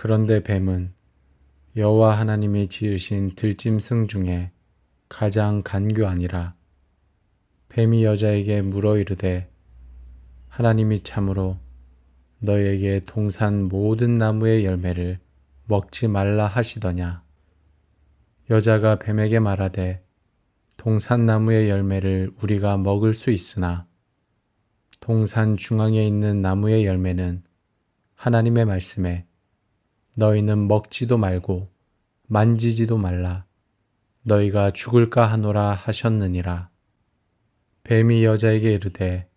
그런데 뱀은 여호와 하나님이 지으신 들짐승 중에 가장 간교하니라. 뱀이 여자에게 물어 이르되 하나님이 참으로 너에게 동산 모든 나무의 열매를 먹지 말라 하시더냐. 여자가 뱀에게 말하되 동산 나무의 열매를 우리가 먹을 수 있으나 동산 중앙에 있는 나무의 열매는 하나님의 말씀에 너희는 먹지도 말고 만지지도 말라 너희가 죽을까 하노라 하셨느니라. 뱀이 여자에게 이르되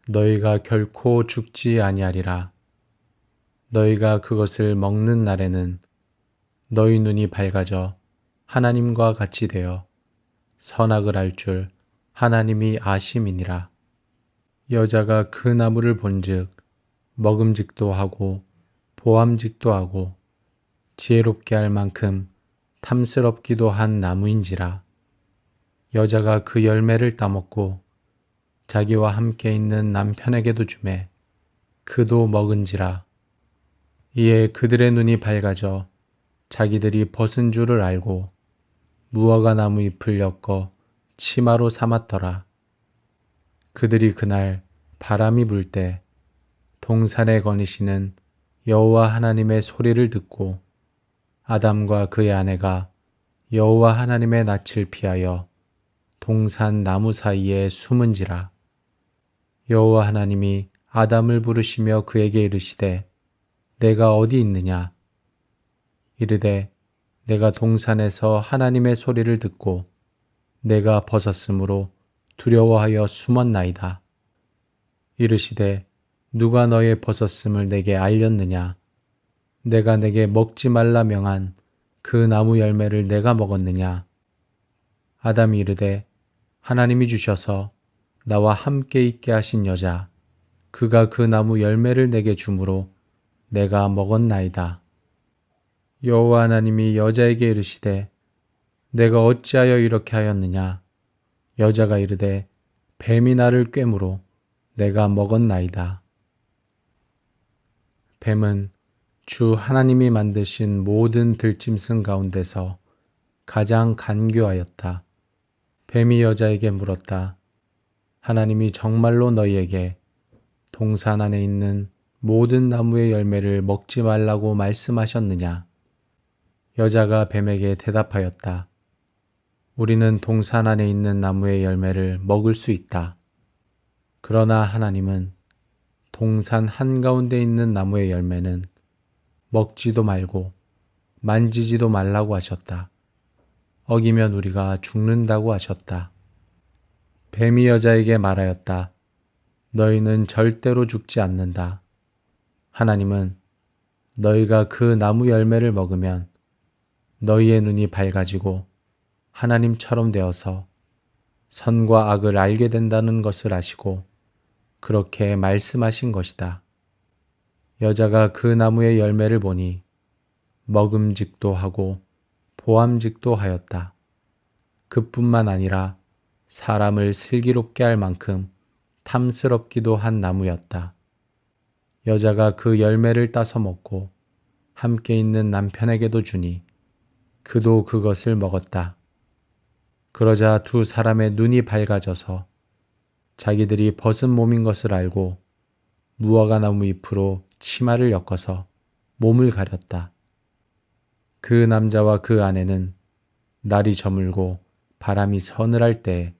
너희가 결코 죽지 아니하리라. 너희가 그것을 먹는 날에는 너희 눈이 밝아져 하나님과 같이 되어 선악을 알 줄 하나님이 아심이니라. 여자가 그 나무를 본즉 먹음직도 하고 보암직도 하고 지혜롭게 할 만큼 탐스럽기도 한 나무인지라. 여자가 그 열매를 따먹고 자기와 함께 있는 남편에게도 주매 그도 먹은지라. 이에 그들의 눈이 밝아져 자기들이 벗은 줄을 알고 무화과 나무 잎을 엮어 치마로 삼았더라. 그들이 그날 바람이 불 때 동산에 거니시는 여호와 하나님의 소리를 듣고 아담과 그의 아내가 여호와 하나님의 낯을 피하여 동산 나무 사이에 숨은지라. 여호와 하나님이 아담을 부르시며 그에게 이르시되 내가 어디 있느냐. 이르되 내가 동산에서 하나님의 소리를 듣고 내가 벗었으므로 두려워하여 숨었나이다. 이르시되 누가 너의 벗었음을 내게 알렸느냐. 내가 내게 먹지 말라 명한 그 나무 열매를 내가 먹었느냐. 아담이 이르되 하나님이 주셔서 나와 함께 있게 하신 여자 그가 그 나무 열매를 내게 주므로 내가 먹었나이다. 여호와 하나님이 여자에게 이르시되 내가 어찌하여 이렇게 하였느냐. 여자가 이르되 뱀이 나를 꿰므로 내가 먹었나이다. 뱀은 주 하나님이 만드신 모든 들짐승 가운데서 가장 간교하였다. 뱀이 여자에게 물었다. 하나님이 정말로 너희에게 동산 안에 있는 모든 나무의 열매를 먹지 말라고 말씀하셨느냐? 여자가 뱀에게 대답하였다. 우리는 동산 안에 있는 나무의 열매를 먹을 수 있다. 그러나 하나님은 동산 한가운데 있는 나무의 열매는 먹지도 말고 만지지도 말라고 하셨다. 어기면 우리가 죽는다고 하셨다. 뱀이 여자에게 말하였다. 너희는 절대로 죽지 않는다. 하나님은 너희가 그 나무 열매를 먹으면 너희의 눈이 밝아지고 하나님처럼 되어서 선과 악을 알게 된다는 것을 아시고 그렇게 말씀하신 것이다. 여자가 그 나무의 열매를 보니 먹음직도 하고 보암직도 하였다. 그뿐만 아니라 사람을 슬기롭게 할 만큼 탐스럽기도 한 나무였다. 여자가 그 열매를 따서 먹고 함께 있는 남편에게도 주니 그도 그것을 먹었다. 그러자 두 사람의 눈이 밝아져서 자기들이 벗은 몸인 것을 알고 무화과 나무 잎으로 치마를 엮어서 몸을 가렸다. 그 남자와 그 아내는 날이 저물고 바람이 서늘할 때에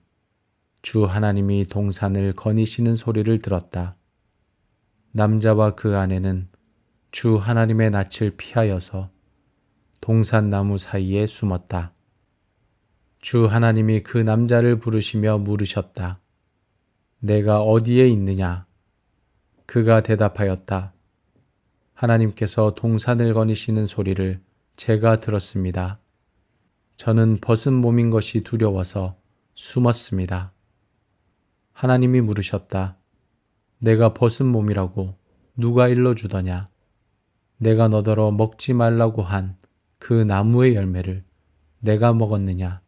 주 하나님이 동산을 거니시는 소리를 들었다. 남자와 그 아내는 주 하나님의 낯을 피하여서 동산 나무 사이에 숨었다. 주 하나님이 그 남자를 부르시며 물으셨다. 내가 어디에 있느냐? 그가 대답하였다. 하나님께서 동산을 거니시는 소리를 제가 들었습니다. 저는 벗은 몸인 것이 두려워서 숨었습니다. 하나님이 물으셨다. 내가 벗은 몸이라고 누가 일러주더냐? 내가 너더러 먹지 말라고 한 그 나무의 열매를 내가 먹었느냐?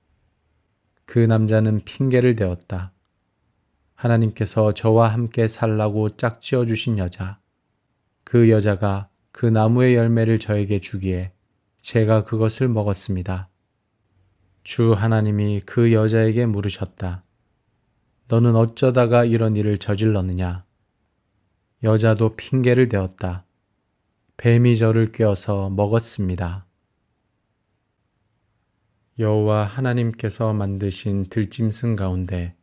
그 남자는 핑계를 대었다. 하나님께서 저와 함께 살라고 짝지어 주신 여자, 그 여자가 그 나무의 열매를 저에게 주기에 제가 그것을 먹었습니다. 주 하나님이 그 여자에게 물으셨다. 너는 어쩌다가 이런 일을 저질렀느냐? 여자도 핑계를 대었다. 뱀이 저를 꿰어서 먹었습니다. 여호와 하나님께서 만드신 들짐승 가운데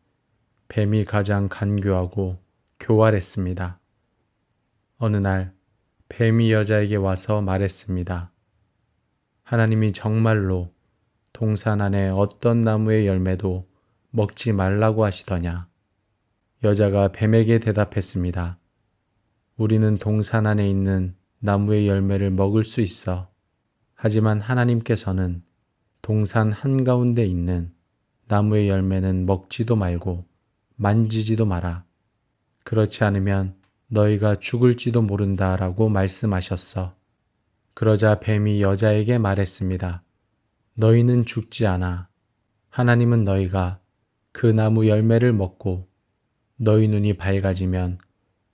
뱀이 가장 간교하고 교활했습니다. 어느 날 뱀이 여자에게 와서 말했습니다. 하나님이 정말로 동산 안에 어떤 나무의 열매도 먹지 말라고 하시더냐? 여자가 뱀에게 대답했습니다. 우리는 동산 안에 있는 나무의 열매를 먹을 수 있어. 하지만 하나님께서는 동산 한가운데 있는 나무의 열매는 먹지도 말고 만지지도 마라. 그렇지 않으면 너희가 죽을지도 모른다라고 말씀하셨어. 그러자 뱀이 여자에게 말했습니다. 너희는 죽지 않아. 하나님은 너희가 그 나무 열매를 먹고 너희 눈이 밝아지면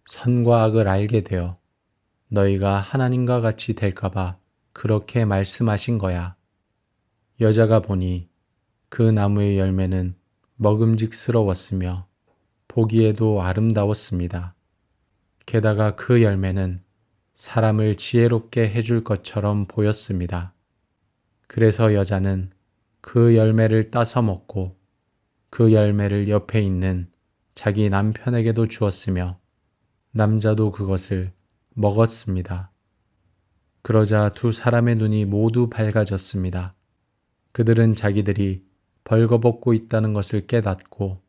선과 악을 알게 되어 너희가 하나님과 같이 될까봐 그렇게 말씀하신 거야. 여자가 보니 그 나무의 열매는 먹음직스러웠으며 보기에도 아름다웠습니다. 게다가 그 열매는 사람을 지혜롭게 해줄 것처럼 보였습니다. 그래서 여자는 그 열매를 따서 먹고 그 열매를 옆에 있는 자기 남편에게도 주었으며 남자도 그것을 먹었습니다. 그러자 두 사람의 눈이 모두 밝아졌습니다. 그들은 자기들이 벌거벗고 있다는 것을 깨닫고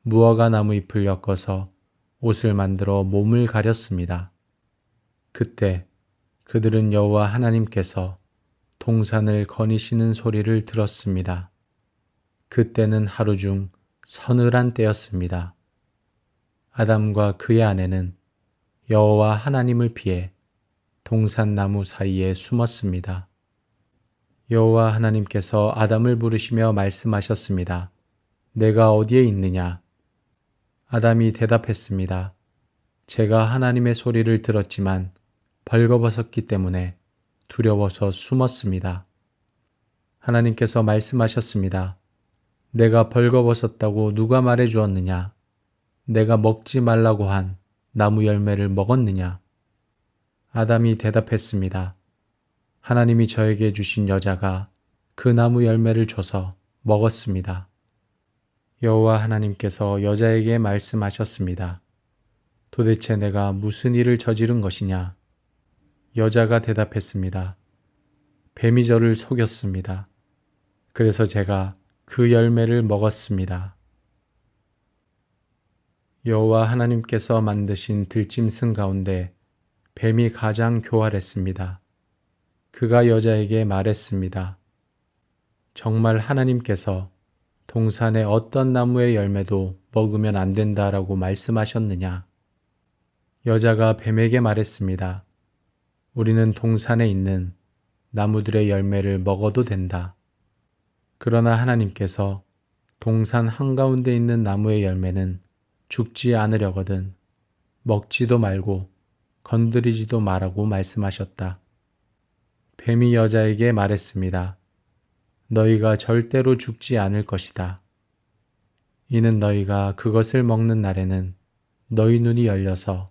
무화과 나무 잎을 엮어서 옷을 만들어 몸을 가렸습니다. 그때 그들은 여호와 하나님께서 동산을 거니시는 소리를 들었습니다. 그때는 하루 중 서늘한 때였습니다. 아담과 그의 아내는 여호와 하나님을 피해 동산나무 사이에 숨었습니다. 여호와 하나님께서 아담을 부르시며 말씀하셨습니다. 내가 어디에 있느냐? 아담이 대답했습니다. 제가 하나님의 소리를 들었지만 벌거벗었기 때문에 두려워서 숨었습니다. 하나님께서 말씀하셨습니다. 내가 벌거벗었다고 누가 말해 주었느냐? 내가 먹지 말라고 한 나무 열매를 먹었느냐? 아담이 대답했습니다. 하나님이 저에게 주신 여자가 그 나무 열매를 줘서 먹었습니다. 여호와 하나님께서 여자에게 말씀하셨습니다. 도대체 내가 무슨 일을 저지른 것이냐? 여자가 대답했습니다. 뱀이 저를 속였습니다. 그래서 제가 그 열매를 먹었습니다. 여호와 하나님께서 만드신 들짐승 가운데 뱀이 가장 교활했습니다. 그가 여자에게 말했습니다. 정말 하나님께서 동산의 어떤 나무의 열매도 먹으면 안 된다라고 말씀하셨느냐? 여자가 뱀에게 말했습니다. 우리는 동산에 있는 나무들의 열매를 먹어도 된다. 그러나 하나님께서 동산 한가운데 있는 나무의 열매는 죽지 않으려거든 먹지도 말고 건드리지도 말라고 말씀하셨다. 뱀이 여자에게 말했습니다. 너희가 절대로 죽지 않을 것이다. 이는 너희가 그것을 먹는 날에는 너희 눈이 열려서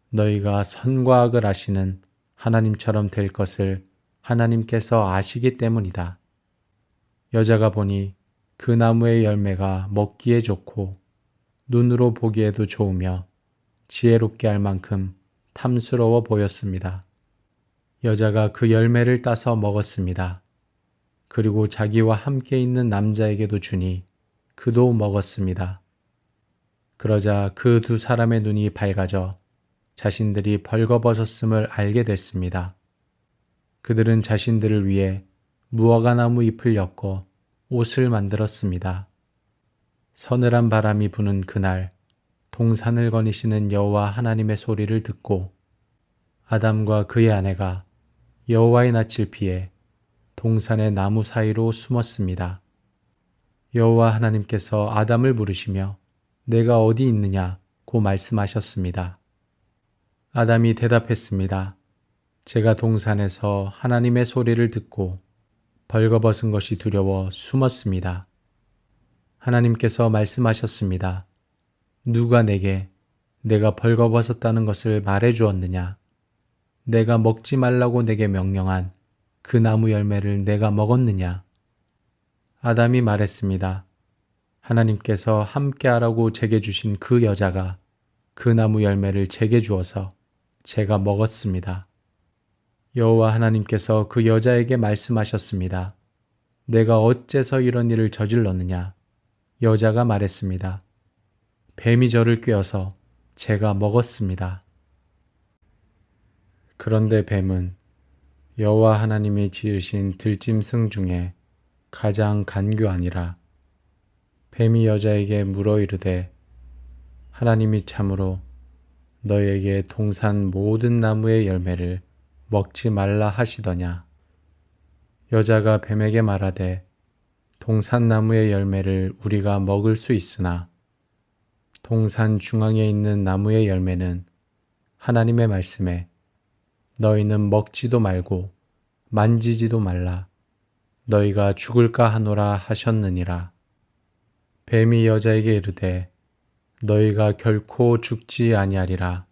너희가 선과 악을 아시는 하나님처럼 될 것을 하나님께서 아시기 때문이다. 여자가 보니 그 나무의 열매가 먹기에 좋고 눈으로 보기에도 좋으며 지혜롭게 할 만큼 탐스러워 보였습니다. 여자가 그 열매를 따서 먹었습니다. 그리고 자기와 함께 있는 남자에게도 주니 그도 먹었습니다. 그러자 그 두 사람의 눈이 밝아져 자신들이 벌거벗었음을 알게 됐습니다. 그들은 자신들을 위해 무화과 나무 잎을 엮어 옷을 만들었습니다. 서늘한 바람이 부는 그날 동산을 거니시는 여호와 하나님의 소리를 듣고 아담과 그의 아내가 여호와의 낯을 피해 동산의 나무 사이로 숨었습니다. 여호와 하나님께서 아담을 부르시며 내가 어디 있느냐고 말씀하셨습니다. 아담이 대답했습니다. 제가 동산에서 하나님의 소리를 듣고 벌거벗은 것이 두려워 숨었습니다. 하나님께서 말씀하셨습니다. 누가 내게 내가 벌거벗었다는 것을 말해 주었느냐? 내가 먹지 말라고 내게 명령한 그 나무 열매를 내가 먹었느냐? 아담이 말했습니다. 하나님께서 함께하라고 제게 주신 그 여자가 그 나무 열매를 제게 주어서 제가 먹었습니다. 여호와 하나님께서 그 여자에게 말씀하셨습니다. 내가 어째서 이런 일을 저질렀느냐? 여자가 말했습니다. 뱀이 저를 꿰어서 제가 먹었습니다. 그런데 뱀은 여호와 하나님이 지으신 들짐승 중에 가장 간교하니라. 뱀이 여자에게 물어 이르되 하나님이 참으로 너에게 동산 모든 나무의 열매를 먹지 말라 하시더냐. 여자가 뱀에게 말하되 동산 나무의 열매를 우리가 먹을 수 있으나 동산 중앙에 있는 나무의 열매는 하나님의 말씀에 너희는 먹지도 말고 만지지도 말라 너희가 죽을까 하노라 하셨느니라. 뱀이 여자에게 이르되 너희가 결코 죽지 아니하리라.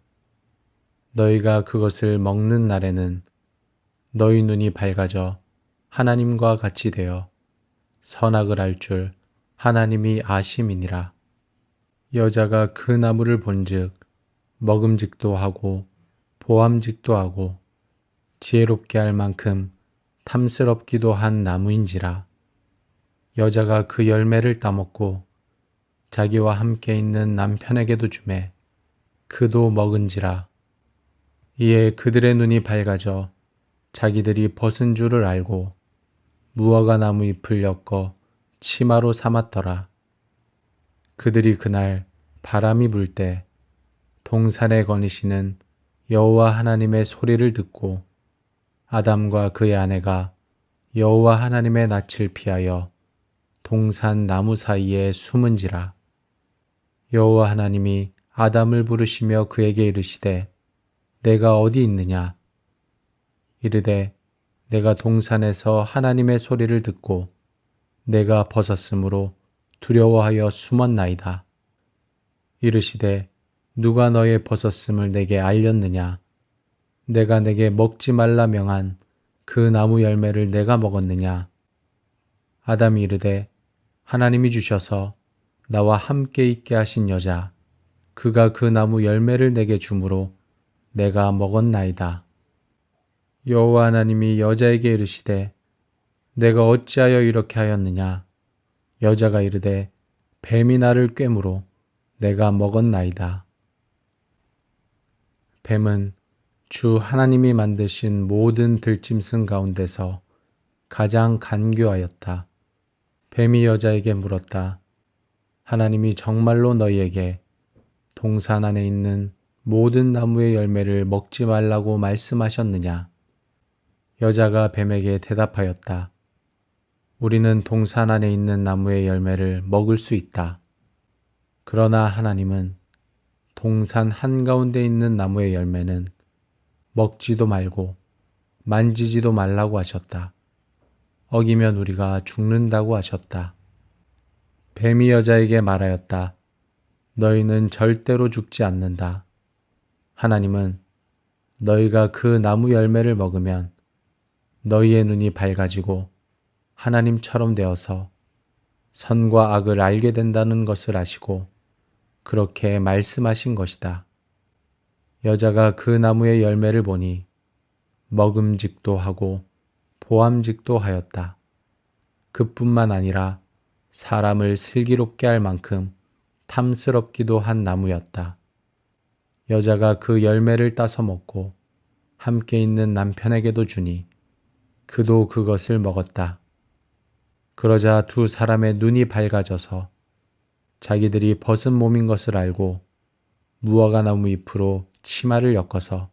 너희가 그것을 먹는 날에는 너희 눈이 밝아져 하나님과 같이 되어 선악을 알 줄 하나님이 아심이니라. 여자가 그 나무를 본즉 먹음직도 하고 보암직도 하고 지혜롭게 할 만큼 탐스럽기도 한 나무인지라. 여자가 그 열매를 따먹고 자기와 함께 있는 남편에게도 주매 그도 먹은지라. 이에 그들의 눈이 밝아져 자기들이 벗은 줄을 알고 무화과 나무 잎을 엮어 치마로 삼았더라. 그들이 그날 바람이 불 때 동산에 거니시는 여호와 하나님의 소리를 듣고 아담과 그의 아내가 여호와 하나님의 낯을 피하여 동산 나무 사이에 숨은지라. 여호와 하나님이 아담을 부르시며 그에게 이르시되 내가 어디 있느냐? 이르되 내가 동산에서 하나님의 소리를 듣고 내가 벗었으므로 두려워하여 숨었나이다. 이르시되 누가 너의 벗었음을 내게 알렸느냐? 내가 내게 먹지 말라 명한 그 나무 열매를 내가 먹었느냐? 아담이 이르되 하나님이 주셔서 나와 함께 있게 하신 여자 그가 그 나무 열매를 내게 주므로 내가 먹었나이다. 여호와 하나님이 여자에게 이르시되 내가 어찌하여 이렇게 하였느냐? 여자가 이르되 뱀이 나를 꿰므로 내가 먹었나이다. 뱀은 주 하나님이 만드신 모든 들짐승 가운데서 가장 간교하였다. 뱀이 여자에게 물었다. 하나님이 정말로 너희에게 동산 안에 있는 모든 나무의 열매를 먹지 말라고 말씀하셨느냐? 여자가 뱀에게 대답하였다. 우리는 동산 안에 있는 나무의 열매를 먹을 수 있다. 그러나 하나님은 동산 한가운데 있는 나무의 열매는 먹지도 말고 만지지도 말라고 하셨다. 어기면 우리가 죽는다고 하셨다. 뱀이 여자에게 말하였다. 너희는 절대로 죽지 않는다. 하나님은 너희가 그 나무 열매를 먹으면 너희의 눈이 밝아지고 하나님처럼 되어서 선과 악을 알게 된다는 것을 아시고 그렇게 말씀하신 것이다. 여자가 그 나무의 열매를 보니 먹음직도 하고 보암직도 하였다. 그뿐만 아니라 사람을 슬기롭게 할 만큼 탐스럽기도 한 나무였다. 여자가 그 열매를 따서 먹고 함께 있는 남편에게도 주니 그도 그것을 먹었다. 그러자 두 사람의 눈이 밝아져서 자기들이 벗은 몸인 것을 알고 무화과 나무 잎으로 치마를 엮어서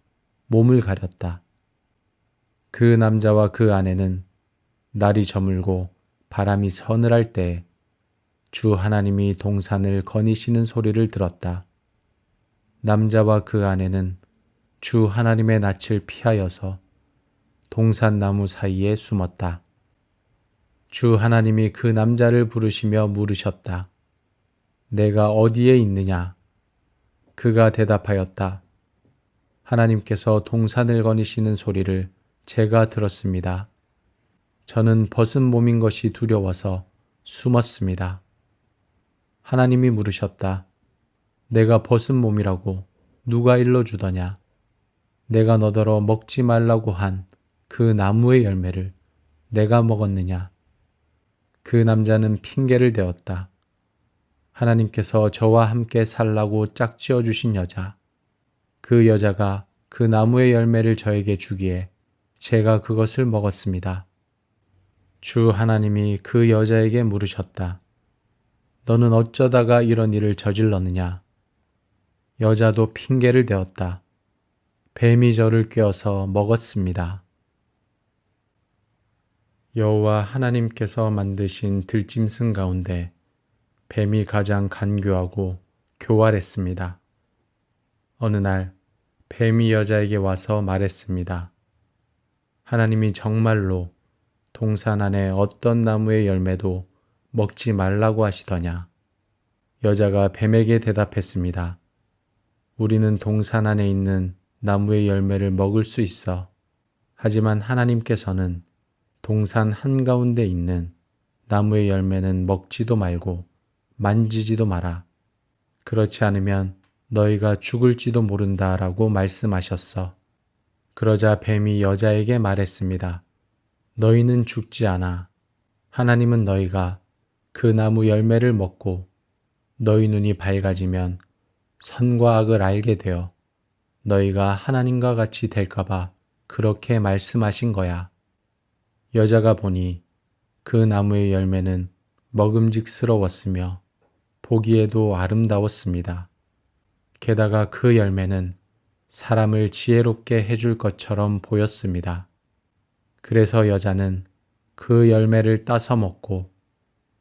몸을 가렸다. 그 남자와 그 아내는 날이 저물고 바람이 서늘할 때에 주 하나님이 동산을 거니시는 소리를 들었다. 남자와 그 아내는 주 하나님의 낯을 피하여서 동산나무 사이에 숨었다. 주 하나님이 그 남자를 부르시며 물으셨다. 내가 어디에 있느냐? 그가 대답하였다. 하나님께서 동산을 거니시는 소리를 제가 들었습니다. 저는 벗은 몸인 것이 두려워서 숨었습니다. 하나님이 물으셨다. 내가 벗은 몸이라고 누가 일러주더냐? 내가 너더러 먹지 말라고 한 그 나무의 열매를 내가 먹었느냐? 그 남자는 핑계를 대었다. 하나님께서 저와 함께 살라고 짝지어 주신 여자, 그 여자가 그 나무의 열매를 저에게 주기에 제가 그것을 먹었습니다. 주 하나님이 그 여자에게 물으셨다. 너는 어쩌다가 이런 일을 저질렀느냐? 여자도 핑계를 대었다. 뱀이 저를 꿰어서 먹었습니다. 여호와 하나님께서 만드신 들짐승 가운데 뱀이 가장 간교하고 교활했습니다. 어느 날 뱀이 여자에게 와서 말했습니다. 하나님이 정말로 동산 안에 어떤 나무의 열매도 먹지 말라고 하시더냐? 여자가 뱀에게 대답했습니다. 우리는 동산 안에 있는 나무의 열매를 먹을 수 있어. 하지만 하나님께서는 동산 한가운데 있는 나무의 열매는 먹지도 말고 만지지도 마라. 그렇지 않으면 너희가 죽을지도 모른다라고 말씀하셨어. 그러자 뱀이 여자에게 말했습니다. 너희는 죽지 않아. 하나님은 너희가 그 나무 열매를 먹고 너희 눈이 밝아지면 선과 악을 알게 되어 너희가 하나님과 같이 될까봐 그렇게 말씀하신 거야. 여자가 보니 그 나무의 열매는 먹음직스러웠으며 보기에도 아름다웠습니다. 게다가 그 열매는 사람을 지혜롭게 해줄 것처럼 보였습니다. 그래서 여자는 그 열매를 따서 먹고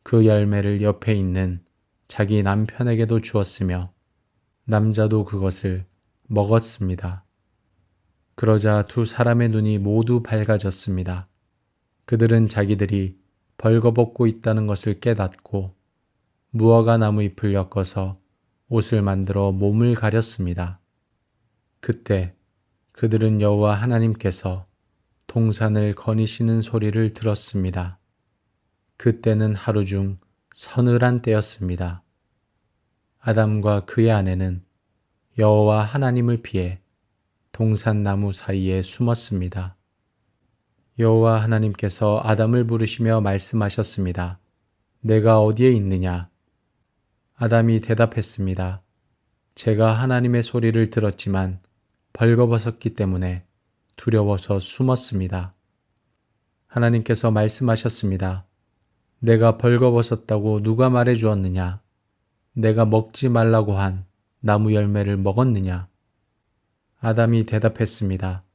그 열매를 옆에 있는 자기 남편에게도 주었으며 남자도 그것을 먹었습니다. 그러자 두 사람의 눈이 모두 밝아졌습니다. 그들은 자기들이 벌거벗고 있다는 것을 깨닫고 무화과 나무 잎을 엮어서 옷을 만들어 몸을 가렸습니다. 그때 그들은 여호와 하나님께서 동산을 거니시는 소리를 들었습니다. 그때는 하루 중 서늘한 때였습니다. 아담과 그의 아내는 여호와 하나님을 피해 동산나무 사이에 숨었습니다. 여호와 하나님께서 아담을 부르시며 말씀하셨습니다. 내가 어디에 있느냐? 아담이 대답했습니다. 제가 하나님의 소리를 들었지만 벌거벗었기 때문에 두려워서 숨었습니다. 하나님께서 말씀하셨습니다. 내가 벌거벗었다고 누가 말해 주었느냐? 내가 먹지 말라고 한 나무 열매를 먹었느냐? 아담이 대답했습니다.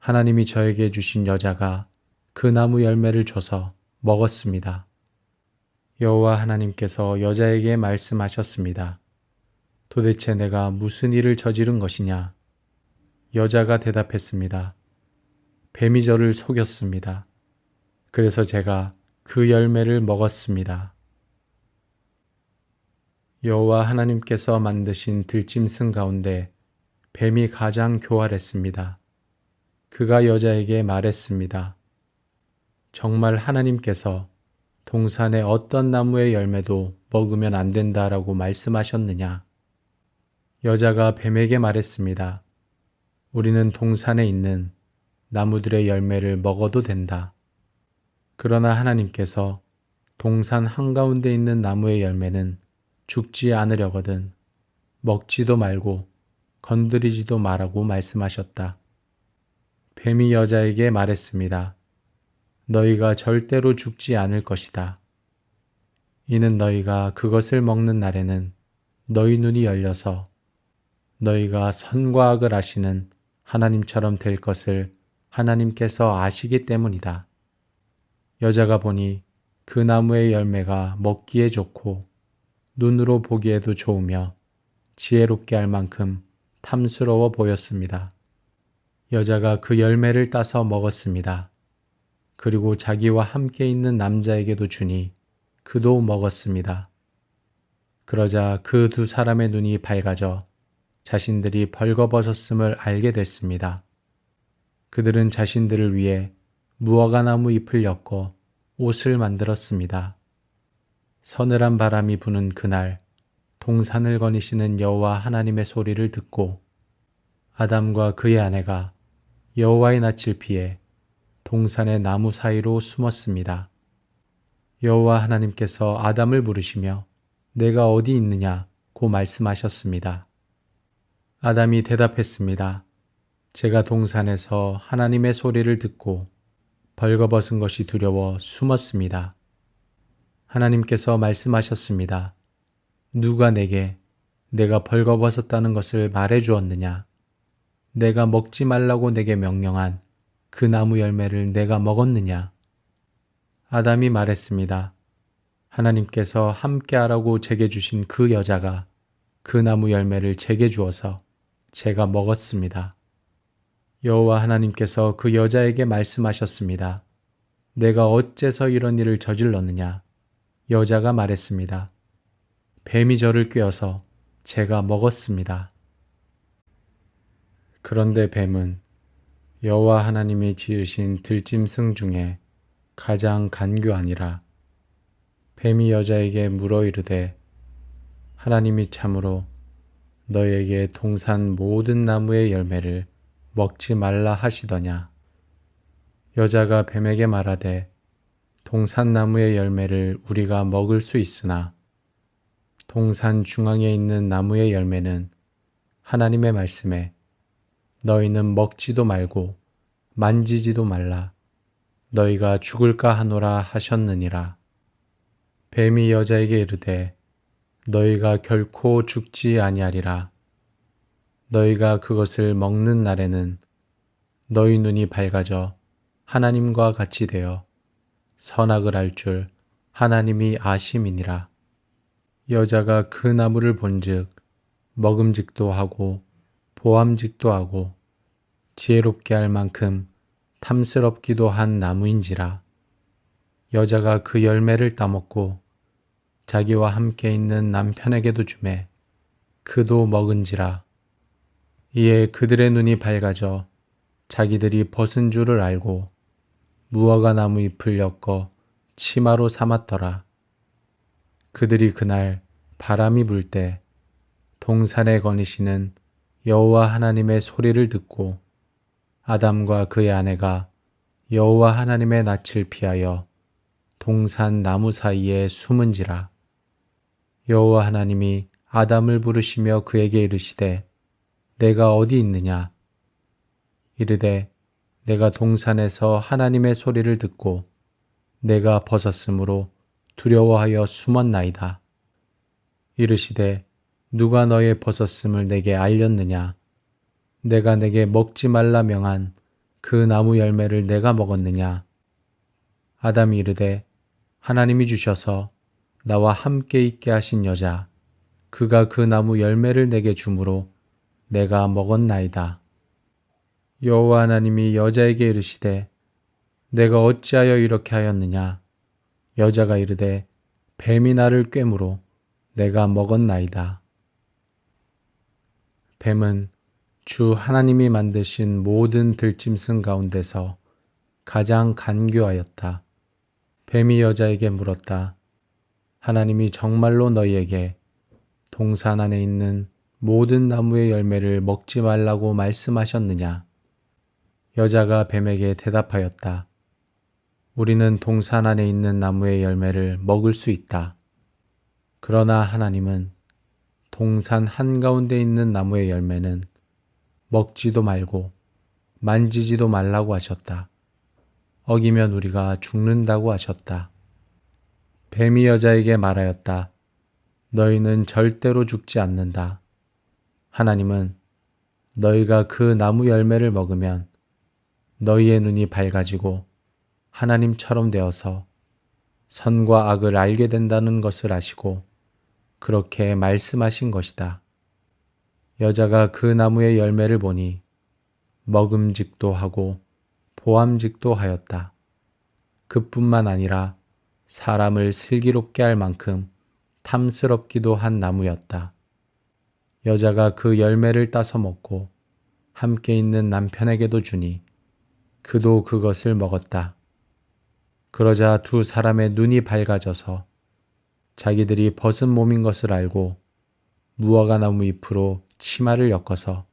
하나님이 저에게 주신 여자가 그 나무 열매를 줘서 먹었습니다. 여호와 하나님께서 여자에게 말씀하셨습니다. 도대체 내가 무슨 일을 저지른 것이냐? 여자가 대답했습니다. 뱀이 저를 속였습니다. 그래서 제가 그 열매를 먹었습니다. 여호와 하나님께서 만드신 들짐승 가운데 뱀이 가장 교활했습니다. 그가 여자에게 말했습니다. 정말 하나님께서 동산의 어떤 나무의 열매도 먹으면 안 된다라고 말씀하셨느냐? 여자가 뱀에게 말했습니다. 우리는 동산에 있는 나무들의 열매를 먹어도 된다. 그러나 하나님께서 동산 한가운데 있는 나무의 열매는 죽지 않으려거든 먹지도 말고 건드리지도 말라고 말씀하셨다. 뱀이 여자에게 말했습니다. 너희가 절대로 죽지 않을 것이다. 이는 너희가 그것을 먹는 날에는 너희 눈이 열려서 너희가 선과 악을 아시는 하나님처럼 될 것을 하나님께서 아시기 때문이다. 여자가 보니 그 나무의 열매가 먹기에 좋고 눈으로 보기에도 좋으며 지혜롭게 할 만큼 탐스러워 보였습니다. 여자가 그 열매를 따서 먹었습니다. 그리고 자기와 함께 있는 남자에게도 주니 그도 먹었습니다. 그러자 그 두 사람의 눈이 밝아져 자신들이 벌거벗었음을 알게 됐습니다. 그들은 자신들을 위해 무화과나무 잎을 엮어 옷을 만들었습니다. 서늘한 바람이 부는 그날 동산을 거니시는 여호와 하나님의 소리를 듣고 아담과 그의 아내가 여호와의 낯을 피해 동산의 나무 사이로 숨었습니다. 여호와 하나님께서 아담을 부르시며 내가 어디 있느냐고 말씀하셨습니다. 아담이 대답했습니다. 제가 동산에서 하나님의 소리를 듣고 벌거벗은 것이 두려워 숨었습니다. 하나님께서 말씀하셨습니다. 누가 내게 내가 벌거벗었다는 것을 말해 주었느냐? 내가 먹지 말라고 내게 명령한 그 나무 열매를 내가 먹었느냐? 아담이 말했습니다. 하나님께서 함께하라고 제게 주신 그 여자가 그 나무 열매를 제게 주어서 제가 먹었습니다. 여호와 하나님께서 그 여자에게 말씀하셨습니다. 내가 어째서 이런 일을 저질렀느냐? 여자가 말했습니다. 뱀이 저를 꿰어서 제가 먹었습니다. 그런데 뱀은 여호와 하나님이 지으신 들짐승 중에 가장 간교하니라. 뱀이 여자에게 물어 이르되 하나님이 참으로 너에게 동산 모든 나무의 열매를 먹지 말라 하시더냐. 여자가 뱀에게 말하되 동산 나무의 열매를 우리가 먹을 수 있으나 동산 중앙에 있는 나무의 열매는 하나님의 말씀에 너희는 먹지도 말고 만지지도 말라 너희가 죽을까 하노라 하셨느니라. 뱀이 여자에게 이르되 너희가 결코 죽지 아니하리라. 너희가 그것을 먹는 날에는 너희 눈이 밝아져 하나님과 같이 되어 선악을 알 줄 하나님이 아심이니라. 여자가 그 나무를 본즉 먹음직도 하고 보암직도 하고 지혜롭게 할 만큼 탐스럽기도 한 나무인지라. 여자가 그 열매를 따먹고 자기와 함께 있는 남편에게도 주매 그도 먹은지라. 이에 그들의 눈이 밝아져 자기들이 벗은 줄을 알고 무화과 나무 잎을 엮어 치마로 삼았더라. 그들이 그날 바람이 불 때 동산에 거니시는 여호와 하나님의 소리를 듣고 아담과 그의 아내가 여호와 하나님의 낯을 피하여 동산 나무 사이에 숨은지라. 여호와 하나님이 아담을 부르시며 그에게 이르시되 내가 어디 있느냐? 이르되 내가 동산에서 하나님의 소리를 듣고 내가 벗었으므로 두려워하여 숨었나이다. 이르시되 누가 너의 벗었음을 내게 알렸느냐? 내가 내게 먹지 말라 명한 그 나무 열매를 내가 먹었느냐? 아담이 이르되 하나님이 주셔서 나와 함께 있게 하신 여자 그가 그 나무 열매를 내게 주므로 내가 먹었나이다. 여호와 하나님이 여자에게 이르시되 내가 어찌하여 이렇게 하였느냐? 여자가 이르되 뱀이 나를 꿰므로 내가 먹었나이다. 뱀은 주 하나님이 만드신 모든 들짐승 가운데서 가장 간교하였다. 뱀이 여자에게 물었다. 하나님이 정말로 너희에게 동산 안에 있는 모든 나무의 열매를 먹지 말라고 말씀하셨느냐? 여자가 뱀에게 대답하였다. 우리는 동산 안에 있는 나무의 열매를 먹을 수 있다. 그러나 하나님은 동산 한가운데 있는 나무의 열매는 먹지도 말고 만지지도 말라고 하셨다. 어기면 우리가 죽는다고 하셨다. 뱀이 여자에게 말하였다. 너희는 절대로 죽지 않는다. 하나님은 너희가 그 나무 열매를 먹으면 너희의 눈이 밝아지고 하나님처럼 되어서 선과 악을 알게 된다는 것을 아시고 그렇게 말씀하신 것이다. 여자가 그 나무의 열매를 보니 먹음직도 하고 보암직도 하였다. 그뿐만 아니라 사람을 슬기롭게 할 만큼 탐스럽기도 한 나무였다. 여자가 그 열매를 따서 먹고 함께 있는 남편에게도 주니 그도 그것을 먹었다. 그러자 두 사람의 눈이 밝아져서 자기들이 벗은 몸인 것을 알고 무화과 나무 잎으로 치마를 엮어서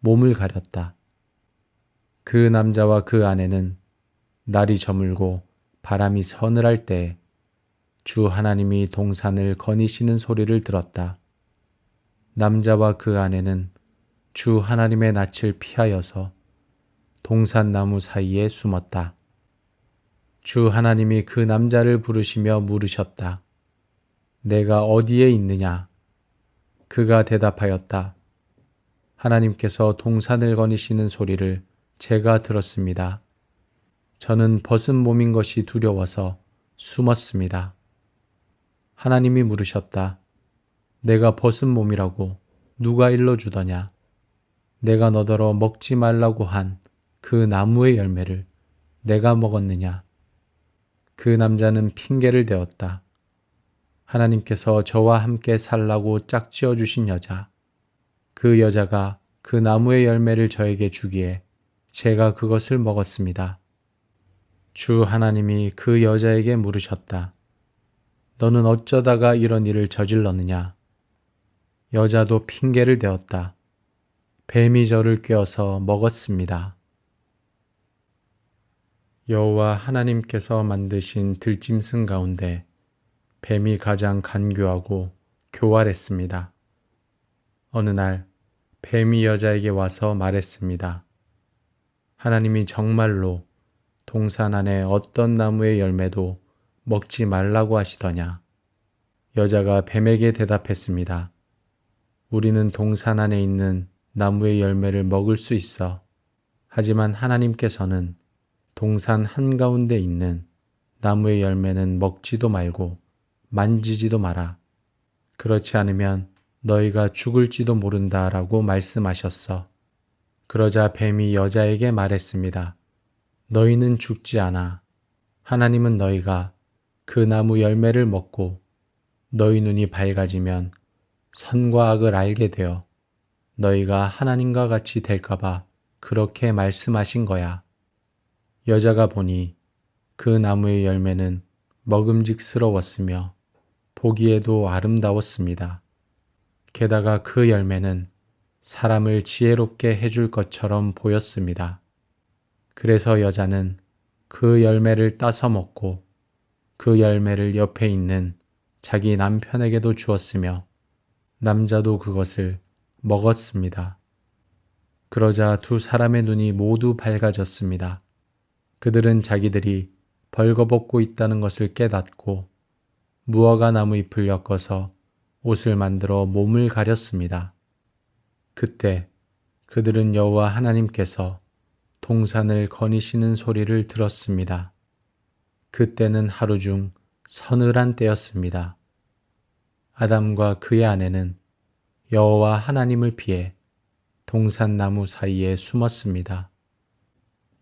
몸을 가렸다. 그 남자와 그 아내는 날이 저물고 바람이 서늘할 때에 주 하나님이 동산을 거니시는 소리를 들었다. 남자와 그 아내는 주 하나님의 낯을 피하여서 동산나무 사이에 숨었다. 주 하나님이 그 남자를 부르시며 물으셨다. 내가 어디에 있느냐? 그가 대답하였다. 하나님께서 동산을 거니시는 소리를 제가 들었습니다. 저는 벗은 몸인 것이 두려워서 숨었습니다. 하나님이 물으셨다. 내가 벗은 몸이라고 누가 일러주더냐? 내가 너더러 먹지 말라고 한 그 나무의 열매를 내가 먹었느냐? 그 남자는 핑계를 대었다. 하나님께서 저와 함께 살라고 짝지어 주신 여자, 그 여자가 그 나무의 열매를 저에게 주기에 제가 그것을 먹었습니다. 주 하나님이 그 여자에게 물으셨다. 너는 어쩌다가 이런 일을 저질렀느냐? 여자도 핑계를 대었다. 뱀이 저를 꿰어서 먹었습니다. 여호와 하나님께서 만드신 들짐승 가운데 뱀이 가장 간교하고 교활했습니다. 어느 날 뱀이 여자에게 와서 말했습니다. 하나님이 정말로 동산 안에 어떤 나무의 열매도 먹지 말라고 하시더냐? 여자가 뱀에게 대답했습니다. 우리는 동산 안에 있는 나무의 열매를 먹을 수 있어. 하지만 하나님께서는 동산 한가운데 있는 나무의 열매는 먹지도 말고 만지지도 마라. 그렇지 않으면 너희가 죽을지도 모른다라고 말씀하셨어. 그러자 뱀이 여자에게 말했습니다. 너희는 죽지 않아. 하나님은 너희가 그 나무 열매를 먹고 너희 눈이 밝아지면 선과 악을 알게 되어 너희가 하나님과 같이 될까봐 그렇게 말씀하신 거야. 여자가 보니 그 나무의 열매는 먹음직스러웠으며 보기에도 아름다웠습니다. 게다가 그 열매는 사람을 지혜롭게 해줄 것처럼 보였습니다. 그래서 여자는 그 열매를 따서 먹고 그 열매를 옆에 있는 자기 남편에게도 주었으며 남자도 그것을 먹었습니다. 그러자 두 사람의 눈이 모두 밝아졌습니다. 그들은 자기들이 벌거벗고 있다는 것을 깨닫고 무화과 나무 잎을 엮어서 옷을 만들어 몸을 가렸습니다. 그때 그들은 여호와 하나님께서 동산을 거니시는 소리를 들었습니다. 그때는 하루 중 서늘한 때였습니다. 아담과 그의 아내는 여호와 하나님을 피해 동산나무 사이에 숨었습니다.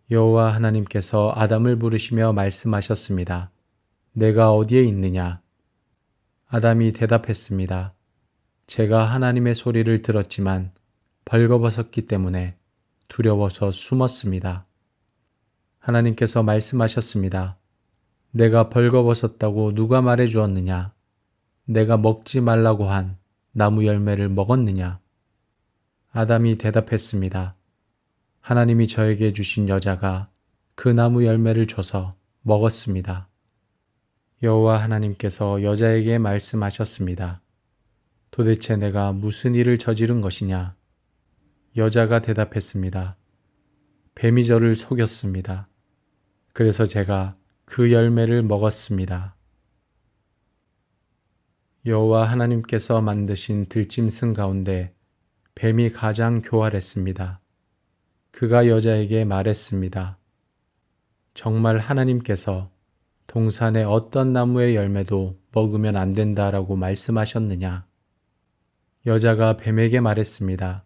여호와 하나님께서 아담을 부르시며 말씀하셨습니다. 내가 어디에 있느냐? 아담이 대답했습니다. 제가 하나님의 소리를 들었지만 벌거벗었기 때문에 두려워서 숨었습니다. 하나님께서 말씀하셨습니다. 내가 벌거벗었다고 누가 말해 주었느냐? 내가 먹지 말라고 한 나무 열매를 먹었느냐? 아담이 대답했습니다. 하나님이 저에게 주신 여자가 그 나무 열매를 줘서 먹었습니다. 여호와 하나님께서 여자에게 말씀하셨습니다. 도대체 내가 무슨 일을 저지른 것이냐? 여자가 대답했습니다. 뱀이 저를 속였습니다. 그래서 제가 그 열매를 먹었습니다. 여호와 하나님께서 만드신 들짐승 가운데 뱀이 가장 교활했습니다. 그가 여자에게 말했습니다. 정말 하나님께서 동산의 어떤 나무의 열매도 먹으면 안 된다라고 말씀하셨느냐? 여자가 뱀에게 말했습니다.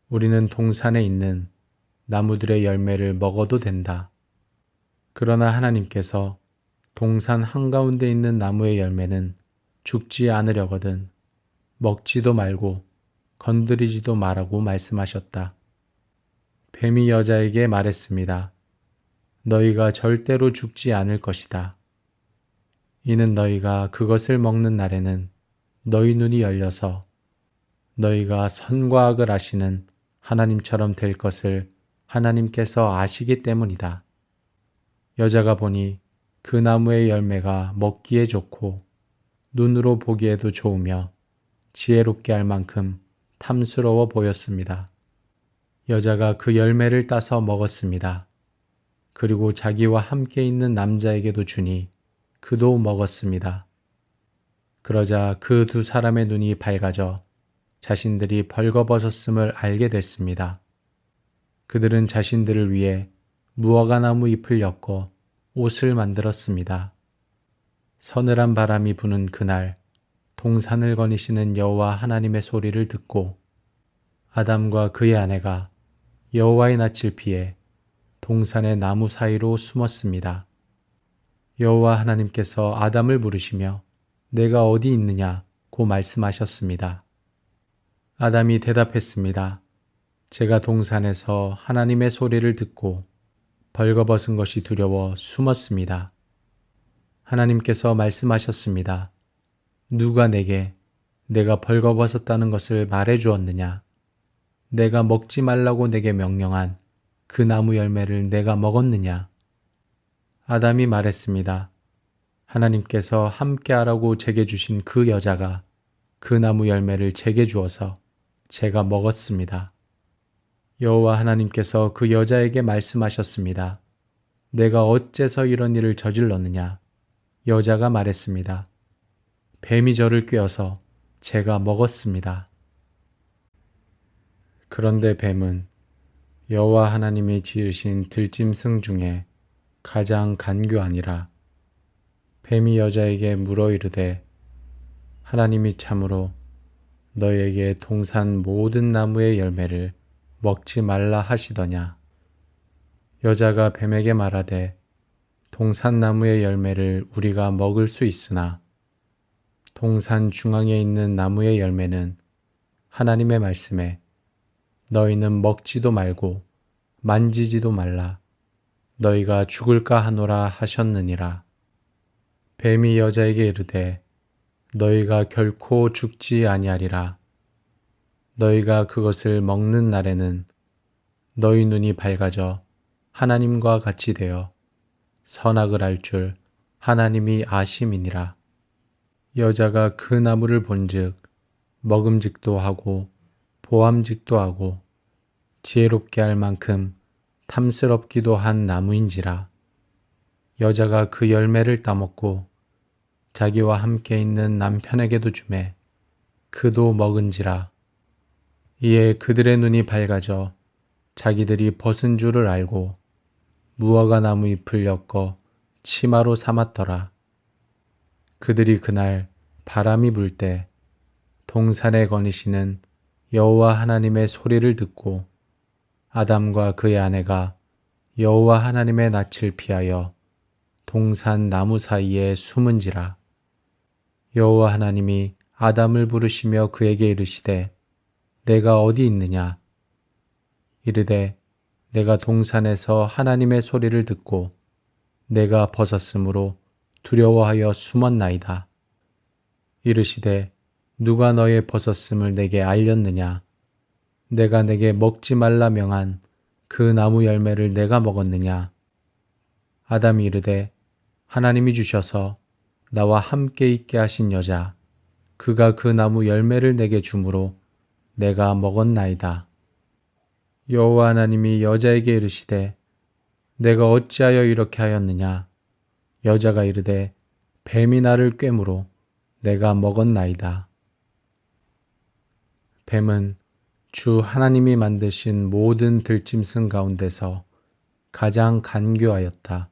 우리는 동산에 있는 나무들의 열매를 먹어도 된다. 그러나 하나님께서 동산 한가운데 있는 나무의 열매는 죽지 않으려거든 먹지도 말고 건드리지도 말라고 말씀하셨다. 뱀이 여자에게 말했습니다. 너희가 절대로 죽지 않을 것이다. 이는 너희가 그것을 먹는 날에는 너희 눈이 열려서 너희가 선과 악을 아시는 하나님처럼 될 것을 하나님께서 아시기 때문이다. 여자가 보니 그 나무의 열매가 먹기에 좋고 눈으로 보기에도 좋으며 지혜롭게 할 만큼 탐스러워 보였습니다. 여자가 그 열매를 따서 먹었습니다. 그리고 자기와 함께 있는 남자에게도 주니 그도 먹었습니다. 그러자 그 두 사람의 눈이 밝아져 자신들이 벌거벗었음을 알게 됐습니다. 그들은 자신들을 위해 무화과나무 잎을 엮어 옷을 만들었습니다. 서늘한 바람이 부는 그날 동산을 거니시는 여호와 하나님의 소리를 듣고 아담과 그의 아내가 여호와의 낯을 피해 동산의 나무 사이로 숨었습니다. 여호와 하나님께서 아담을 부르시며 내가 어디 있느냐고 말씀하셨습니다. 아담이 대답했습니다. 제가 동산에서 하나님의 소리를 듣고 벌거벗은 것이 두려워 숨었습니다. 하나님께서 말씀하셨습니다. 누가 내게 내가 벌거벗었다는 것을 말해 주었느냐? 내가 먹지 말라고 내게 명령한 그 나무 열매를 내가 먹었느냐? 아담이 말했습니다. 하나님께서 함께하라고 제게 주신 그 여자가 그 나무 열매를 제게 주어서 제가 먹었습니다. 여호와 하나님께서 그 여자에게 말씀하셨습니다. 내가 어째서 이런 일을 저질렀느냐? 여자가 말했습니다. 뱀이 저를 꿰어서 제가 먹었습니다. 그런데 뱀은 여호와 하나님이 지으신 들짐승 중에 가장 간교하니라. 뱀이 여자에게 물어 이르되 하나님이 참으로 너에게 동산 모든 나무의 열매를 먹지 말라 하시더냐. 여자가 뱀에게 말하되 동산 나무의 열매를 우리가 먹을 수 있으나 동산 중앙에 있는 나무의 열매는 하나님의 말씀에 너희는 먹지도 말고 만지지도 말라 너희가 죽을까 하노라 하셨느니라. 뱀이 여자에게 이르되 너희가 결코 죽지 아니하리라. 너희가 그것을 먹는 날에는 너희 눈이 밝아져 하나님과 같이 되어 선악을 알 줄 하나님이 아심이니라. 여자가 그 나무를 본즉 먹음직도 하고 보암직도 하고 지혜롭게 할 만큼 탐스럽기도 한 나무인지라. 여자가 그 열매를 따먹고 자기와 함께 있는 남편에게도 주매 그도 먹은지라. 이에 그들의 눈이 밝아져 자기들이 벗은 줄을 알고 무화과 나무 잎을 엮어 치마로 삼았더라. 그들이 그날 바람이 불 때 동산에 거니시는 여호와 하나님의 소리를 듣고 아담과 그의 아내가 여호와 하나님의 낯을 피하여 동산 나무 사이에 숨은지라. 여호와 하나님이 아담을 부르시며 그에게 이르시되 내가 어디 있느냐? 이르되 내가 동산에서 하나님의 소리를 듣고 내가 벗었으므로 두려워하여 숨었나이다. 이르시되 누가 너의 벗었음을 내게 알렸느냐? 내가 내게 먹지 말라 명한 그 나무 열매를 내가 먹었느냐? 아담이 이르되 하나님이 주셔서 나와 함께 있게 하신 여자 그가 그 나무 열매를 내게 주므로 내가 먹었나이다. 여호와 하나님이 여자에게 이르시되 내가 어찌하여 이렇게 하였느냐? 여자가 이르되 뱀이 나를 꿰므로 내가 먹었나이다. 뱀은 주 하나님이 만드신 모든 들짐승 가운데서 가장 간교하였다.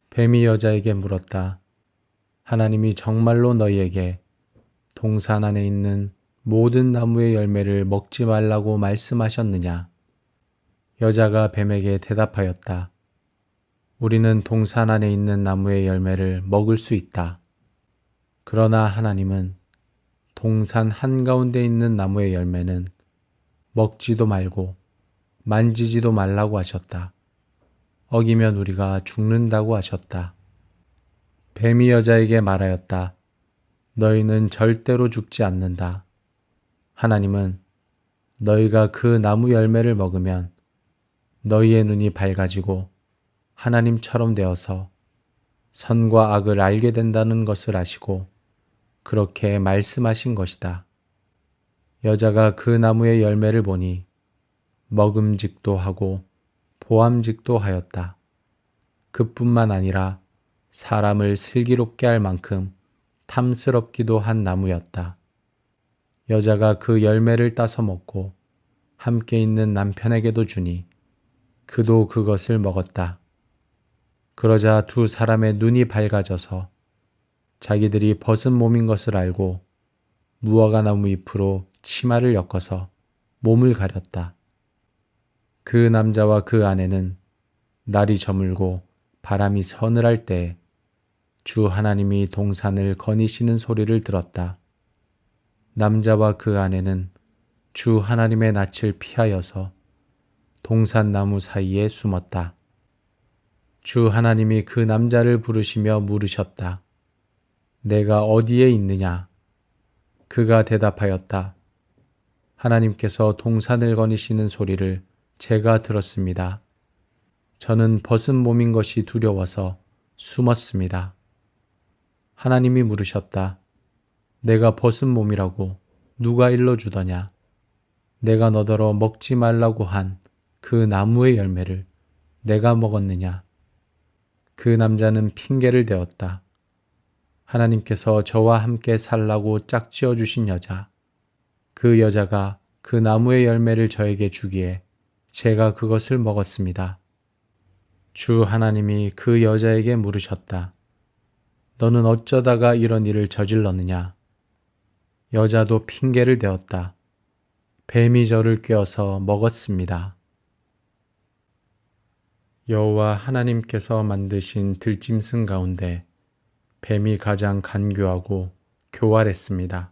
뱀이 여자에게 물었다. 하나님이 정말로 너희에게 동산 안에 있는 모든 나무의 열매를 먹지 말라고 말씀하셨느냐? 여자가 뱀에게 대답하였다. 우리는 동산 안에 있는 나무의 열매를 먹을 수 있다. 그러나 하나님은 동산 한가운데 있는 나무의 열매는 먹지도 말고 만지지도 말라고 하셨다. 어기면 우리가 죽는다고 하셨다. 뱀이 여자에게 말하였다. 너희는 절대로 죽지 않는다. 하나님은 너희가 그 나무 열매를 먹으면 너희의 눈이 밝아지고 하나님처럼 되어서 선과 악을 알게 된다는 것을 아시고 그렇게 말씀하신 것이다. 여자가 그 나무의 열매를 보니 먹음직도 하고 보암직도 하였다. 그뿐만 아니라 사람을 슬기롭게 할 만큼 탐스럽기도 한 나무였다. 여자가 그 열매를 따서 먹고 함께 있는 남편에게도 주니 그도 그것을 먹었다. 그러자 두 사람의 눈이 밝아져서 자기들이 벗은 몸인 것을 알고 무화과 나무 잎으로 치마를 엮어서 몸을 가렸다. 그 남자와 그 아내는 날이 저물고 바람이 서늘할 때에 주 하나님이 동산을 거니시는 소리를 들었다. 남자와 그 아내는 주 하나님의 낯을 피하여서 동산나무 사이에 숨었다. 주 하나님이 그 남자를 부르시며 물으셨다. 내가 어디에 있느냐? 그가 대답하였다. 하나님께서 동산을 거니시는 소리를 제가 들었습니다. 저는 벗은 몸인 것이 두려워서 숨었습니다. 하나님이 물으셨다. 내가 벗은 몸이라고 누가 일러주더냐? 내가 너더러 먹지 말라고 한 그 나무의 열매를 내가 먹었느냐? 그 남자는 핑계를 대었다. 하나님께서 저와 함께 살라고 짝지어 주신 여자, 그 여자가 그 나무의 열매를 저에게 주기에 제가 그것을 먹었습니다. 주 하나님이 그 여자에게 물으셨다. 너는 어쩌다가 이런 일을 저질렀느냐? 여자도 핑계를 대었다. 뱀이 저를 꿰어서 먹었습니다. 여호와 하나님께서 만드신 들짐승 가운데 뱀이 가장 간교하고 교활했습니다.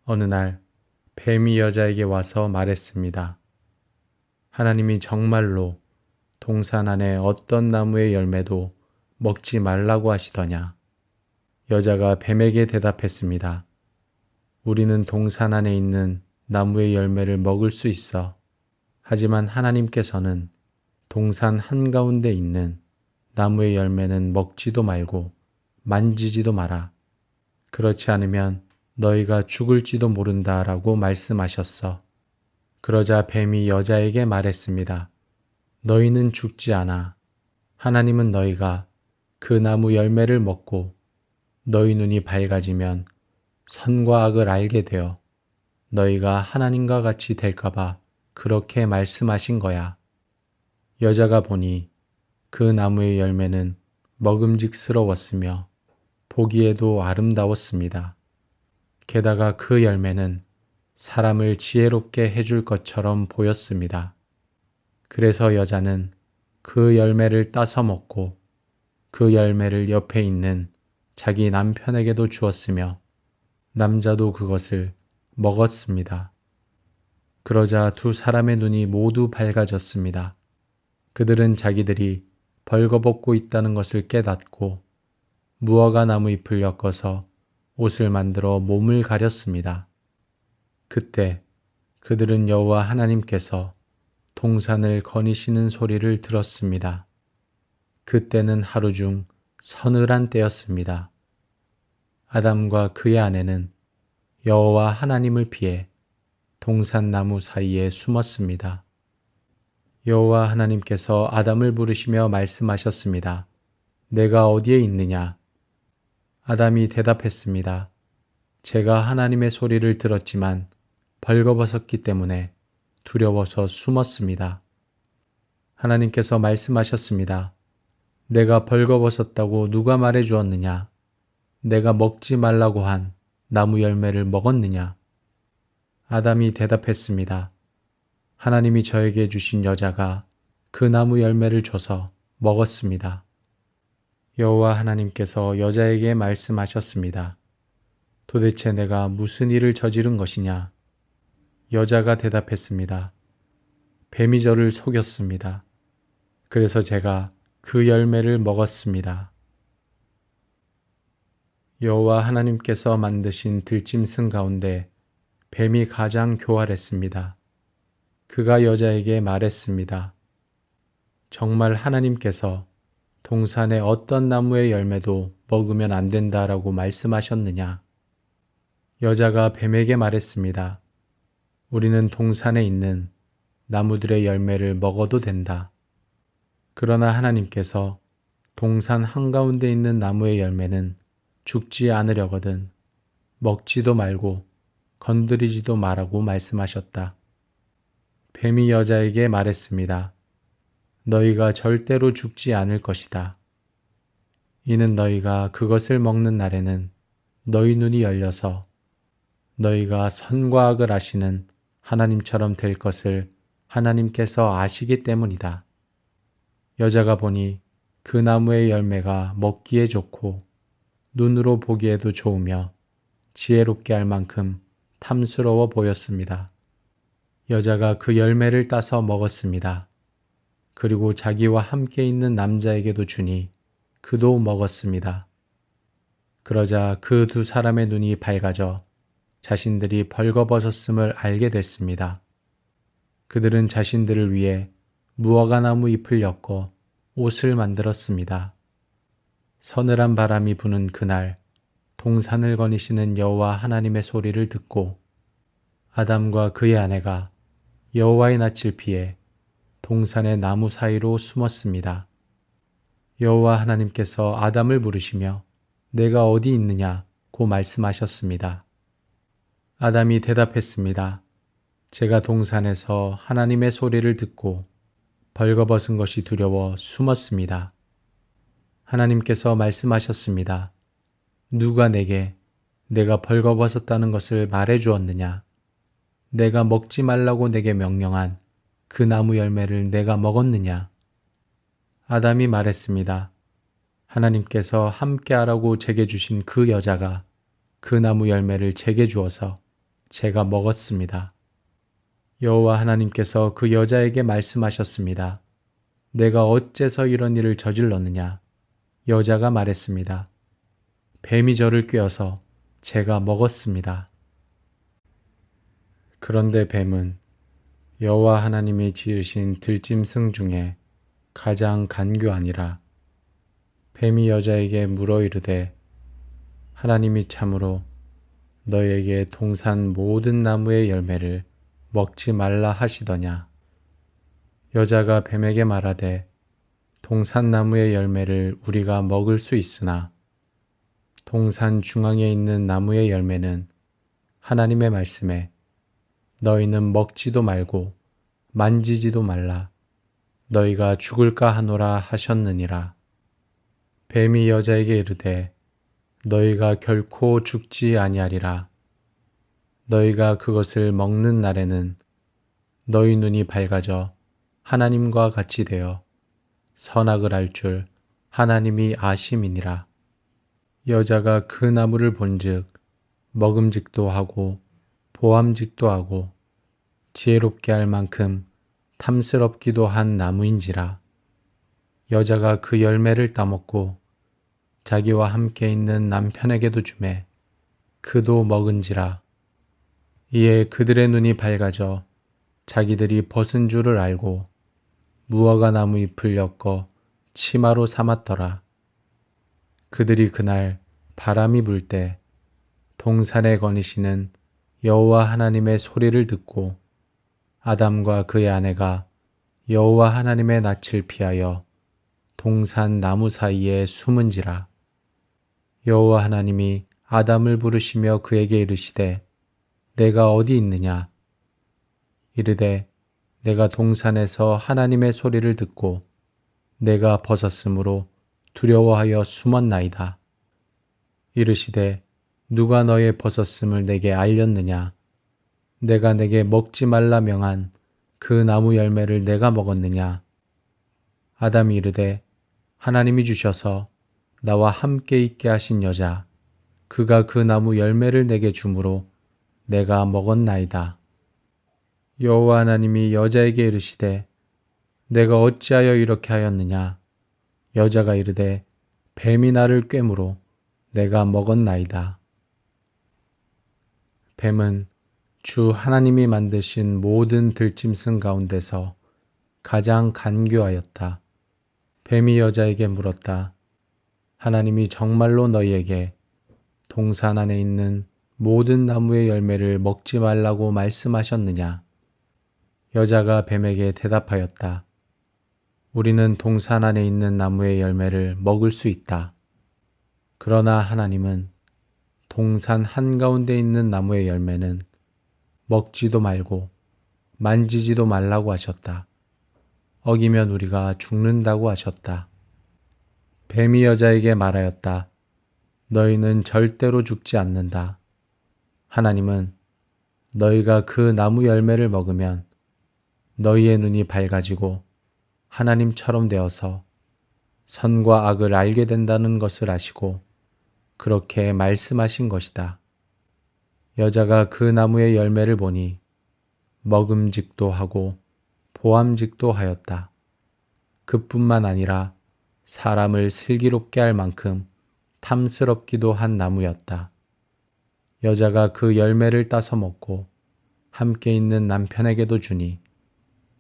어느 날 뱀이 여자에게 와서 말했습니다. 하나님이 정말로 동산 안에 어떤 나무의 열매도 먹지 말라고 하시더냐? 여자가 뱀에게 대답했습니다. 우리는 동산 안에 있는 나무의 열매를 먹을 수 있어. 하지만 하나님께서는 동산 한가운데 있는 나무의 열매는 먹지도 말고 만지지도 마라. 그렇지 않으면 너희가 죽을지도 모른다라고 말씀하셨어. 그러자 뱀이 여자에게 말했습니다. 너희는 죽지 않아. 하나님은 너희가 그 나무 열매를 먹고 너희 눈이 밝아지면 선과 악을 알게 되어 너희가 하나님과 같이 될까봐 그렇게 말씀하신 거야. 여자가 보니 그 나무의 열매는 먹음직스러웠으며 보기에도 아름다웠습니다. 게다가 그 열매는 사람을 지혜롭게 해줄 것처럼 보였습니다. 그래서 여자는 그 열매를 따서 먹고 그 열매를 옆에 있는 자기 남편에게도 주었으며 남자도 그것을 먹었습니다. 그러자 두 사람의 눈이 모두 밝아졌습니다. 그들은 자기들이 벌거벗고 있다는 것을 깨닫고 무화과 나무 잎을 엮어서 옷을 만들어 몸을 가렸습니다. 그때 그들은 여호와 하나님께서 동산을 거니시는 소리를 들었습니다. 그때는 하루 중 서늘한 때였습니다. 아담과 그의 아내는 여호와 하나님을 피해 동산나무 사이에 숨었습니다. 여호와 하나님께서 아담을 부르시며 말씀하셨습니다. 내가 어디에 있느냐? 아담이 대답했습니다. 제가 하나님의 소리를 들었지만 벌거벗었기 때문에 두려워서 숨었습니다. 하나님께서 말씀하셨습니다. 내가 벌거벗었다고 누가 말해 주었느냐? 내가 먹지 말라고 한 나무 열매를 먹었느냐? 아담이 대답했습니다. 하나님이 저에게 주신 여자가 그 나무 열매를 줘서 먹었습니다. 여호와 하나님께서 여자에게 말씀하셨습니다. 도대체 내가 무슨 일을 저지른 것이냐? 여자가 대답했습니다. 뱀이 저를 속였습니다. 그래서 제가 그 열매를 먹었습니다. 여호와 하나님께서 만드신 들짐승 가운데 뱀이 가장 교활했습니다. 그가 여자에게 말했습니다. 정말 하나님께서 동산의 어떤 나무의 열매도 먹으면 안 된다라고 말씀하셨느냐? 여자가 뱀에게 말했습니다. 우리는 동산에 있는 나무들의 열매를 먹어도 된다. 그러나 하나님께서 동산 한가운데 있는 나무의 열매는 죽지 않으려거든 먹지도 말고 건드리지도 말라고 말씀하셨다. 뱀이 여자에게 말했습니다. 너희가 절대로 죽지 않을 것이다. 이는 너희가 그것을 먹는 날에는 너희 눈이 열려서 너희가 선과 악을 아시는 하나님처럼 될 것을 하나님께서 아시기 때문이다. 여자가 보니 그 나무의 열매가 먹기에 좋고 눈으로 보기에도 좋으며 지혜롭게 할 만큼 탐스러워 보였습니다. 여자가 그 열매를 따서 먹었습니다. 그리고 자기와 함께 있는 남자에게도 주니 그도 먹었습니다. 그러자 그 두 사람의 눈이 밝아져 자신들이 벌거벗었음을 알게 됐습니다. 그들은 자신들을 위해 무화과나무 잎을 엮어 옷을 만들었습니다. 서늘한 바람이 부는 그날 동산을 거니시는 여호와 하나님의 소리를 듣고 아담과 그의 아내가 여호와의 낯을 피해 동산의 나무 사이로 숨었습니다. 여호와 하나님께서 아담을 부르시며 내가 어디 있느냐고 말씀하셨습니다. 아담이 대답했습니다. 제가 동산에서 하나님의 소리를 듣고 벌거벗은 것이 두려워 숨었습니다. 하나님께서 말씀하셨습니다. 누가 내게 내가 벌거벗었다는 것을 말해 주었느냐? 내가 먹지 말라고 내게 명령한 그 나무 열매를 내가 먹었느냐? 아담이 말했습니다. 하나님께서 함께하라고 제게 주신 그 여자가 그 나무 열매를 제게 주어서 제가 먹었습니다. 여호와 하나님께서 그 여자에게 말씀하셨습니다. 내가 어째서 이런 일을 저질렀느냐? 여자가 말했습니다. 뱀이 저를 꿰어서 제가 먹었습니다. 그런데 뱀은 여호와 하나님이 지으신 들짐승 중에 가장 간교하니라. 뱀이 여자에게 물어 이르되 하나님이 참으로 너에게 동산 모든 나무의 열매를 먹지 말라 하시더냐. 여자가 뱀에게 말하되 동산 나무의 열매를 우리가 먹을 수 있으나 동산 중앙에 있는 나무의 열매는 하나님의 말씀에 너희는 먹지도 말고 만지지도 말라 너희가 죽을까 하노라 하셨느니라. 뱀이 여자에게 이르되 너희가 결코 죽지 아니하리라. 너희가 그것을 먹는 날에는 너희 눈이 밝아져 하나님과 같이 되어 선악을 알 줄 하나님이 아심이니라. 여자가 그 나무를 본즉 먹음직도 하고 보암직도 하고 지혜롭게 할 만큼 탐스럽기도 한 나무인지라. 여자가 그 열매를 따먹고 자기와 함께 있는 남편에게도 주매 그도 먹은지라. 이에 그들의 눈이 밝아져 자기들이 벗은 줄을 알고 무화과 나무 잎을 엮어 치마로 삼았더라. 그들이 그날 바람이 불 때 동산에 거니시는 여호와 하나님의 소리를 듣고 아담과 그의 아내가 여호와 하나님의 낯을 피하여 동산 나무 사이에 숨은지라. 여호와 하나님이 아담을 부르시며 그에게 이르시되 내가 어디 있느냐? 이르되 내가 동산에서 하나님의 소리를 듣고 내가 벗었으므로 두려워하여 숨었나이다. 이르시되 누가 너의 벗었음을 내게 알렸느냐? 내가 내게 먹지 말라 명한 그 나무 열매를 내가 먹었느냐? 아담이 이르되 하나님이 주셔서 나와 함께 있게 하신 여자 그가 그 나무 열매를 내게 주므로 내가 먹었나이다. 여호와 하나님이 여자에게 이르시되 내가 어찌하여 이렇게 하였느냐? 여자가 이르되 뱀이 나를 꿰므로 내가 먹었나이다. 뱀은 주 하나님이 만드신 모든 들짐승 가운데서 가장 간교하였다. 뱀이 여자에게 물었다. 하나님이 정말로 너희에게 동산 안에 있는 모든 나무의 열매를 먹지 말라고 말씀하셨느냐? 여자가 뱀에게 대답하였다. 우리는 동산 안에 있는 나무의 열매를 먹을 수 있다. 그러나 하나님은 동산 한가운데 있는 나무의 열매는 먹지도 말고 만지지도 말라고 하셨다. 어기면 우리가 죽는다고 하셨다. 뱀이 여자에게 말하였다. 너희는 절대로 죽지 않는다. 하나님은 너희가 그 나무 열매를 먹으면 너희의 눈이 밝아지고 하나님처럼 되어서 선과 악을 알게 된다는 것을 아시고 그렇게 말씀하신 것이다. 여자가 그 나무의 열매를 보니 먹음직도 하고 보암직도 하였다. 그뿐만 아니라 사람을 슬기롭게 할 만큼 탐스럽기도 한 나무였다. 여자가 그 열매를 따서 먹고 함께 있는 남편에게도 주니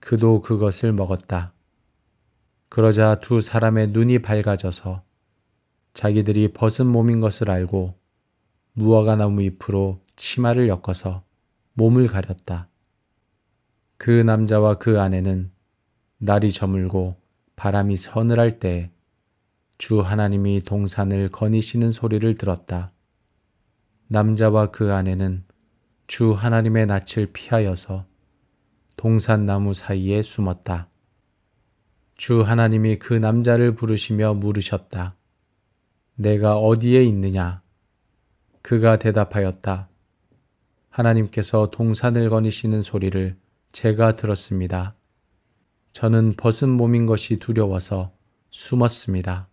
그도 그것을 먹었다. 그러자 두 사람의 눈이 밝아져서 자기들이 벗은 몸인 것을 알고 무화과 나무 잎으로 치마를 엮어서 몸을 가렸다. 그 남자와 그 아내는 날이 저물고 바람이 서늘할 때에 주 하나님이 동산을 거니시는 소리를 들었다. 남자와 그 아내는 주 하나님의 낯을 피하여서 동산나무 사이에 숨었다. 주 하나님이 그 남자를 부르시며 물으셨다. 내가 어디에 있느냐? 그가 대답하였다. 하나님께서 동산을 거니시는 소리를 제가 들었습니다. 저는 벗은 몸인 것이 두려워서 숨었습니다.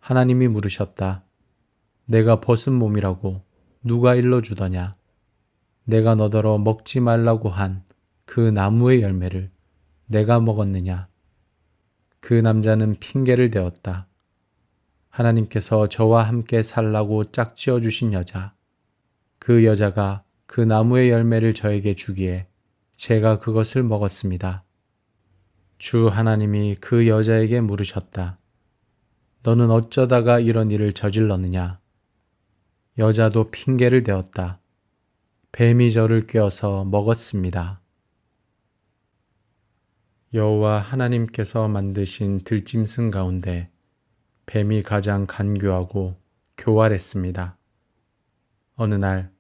하나님이 물으셨다. 내가 벗은 몸이라고 누가 일러주더냐? 내가 너더러 먹지 말라고 한 그 나무의 열매를 내가 먹었느냐? 그 남자는 핑계를 대었다. 하나님께서 저와 함께 살라고 짝지어 주신 여자, 그 여자가 그 나무의 열매를 저에게 주기에 제가 그것을 먹었습니다. 주 하나님이 그 여자에게 물으셨다. 너는 어쩌다가 이런 일을 저질렀느냐? 여자도 핑계를 대었다. 뱀이 저를 꿰어서 먹었습니다. 여호와 하나님께서 만드신 들짐승 가운데 뱀이 가장 간교하고 교활했습니다. 어느 날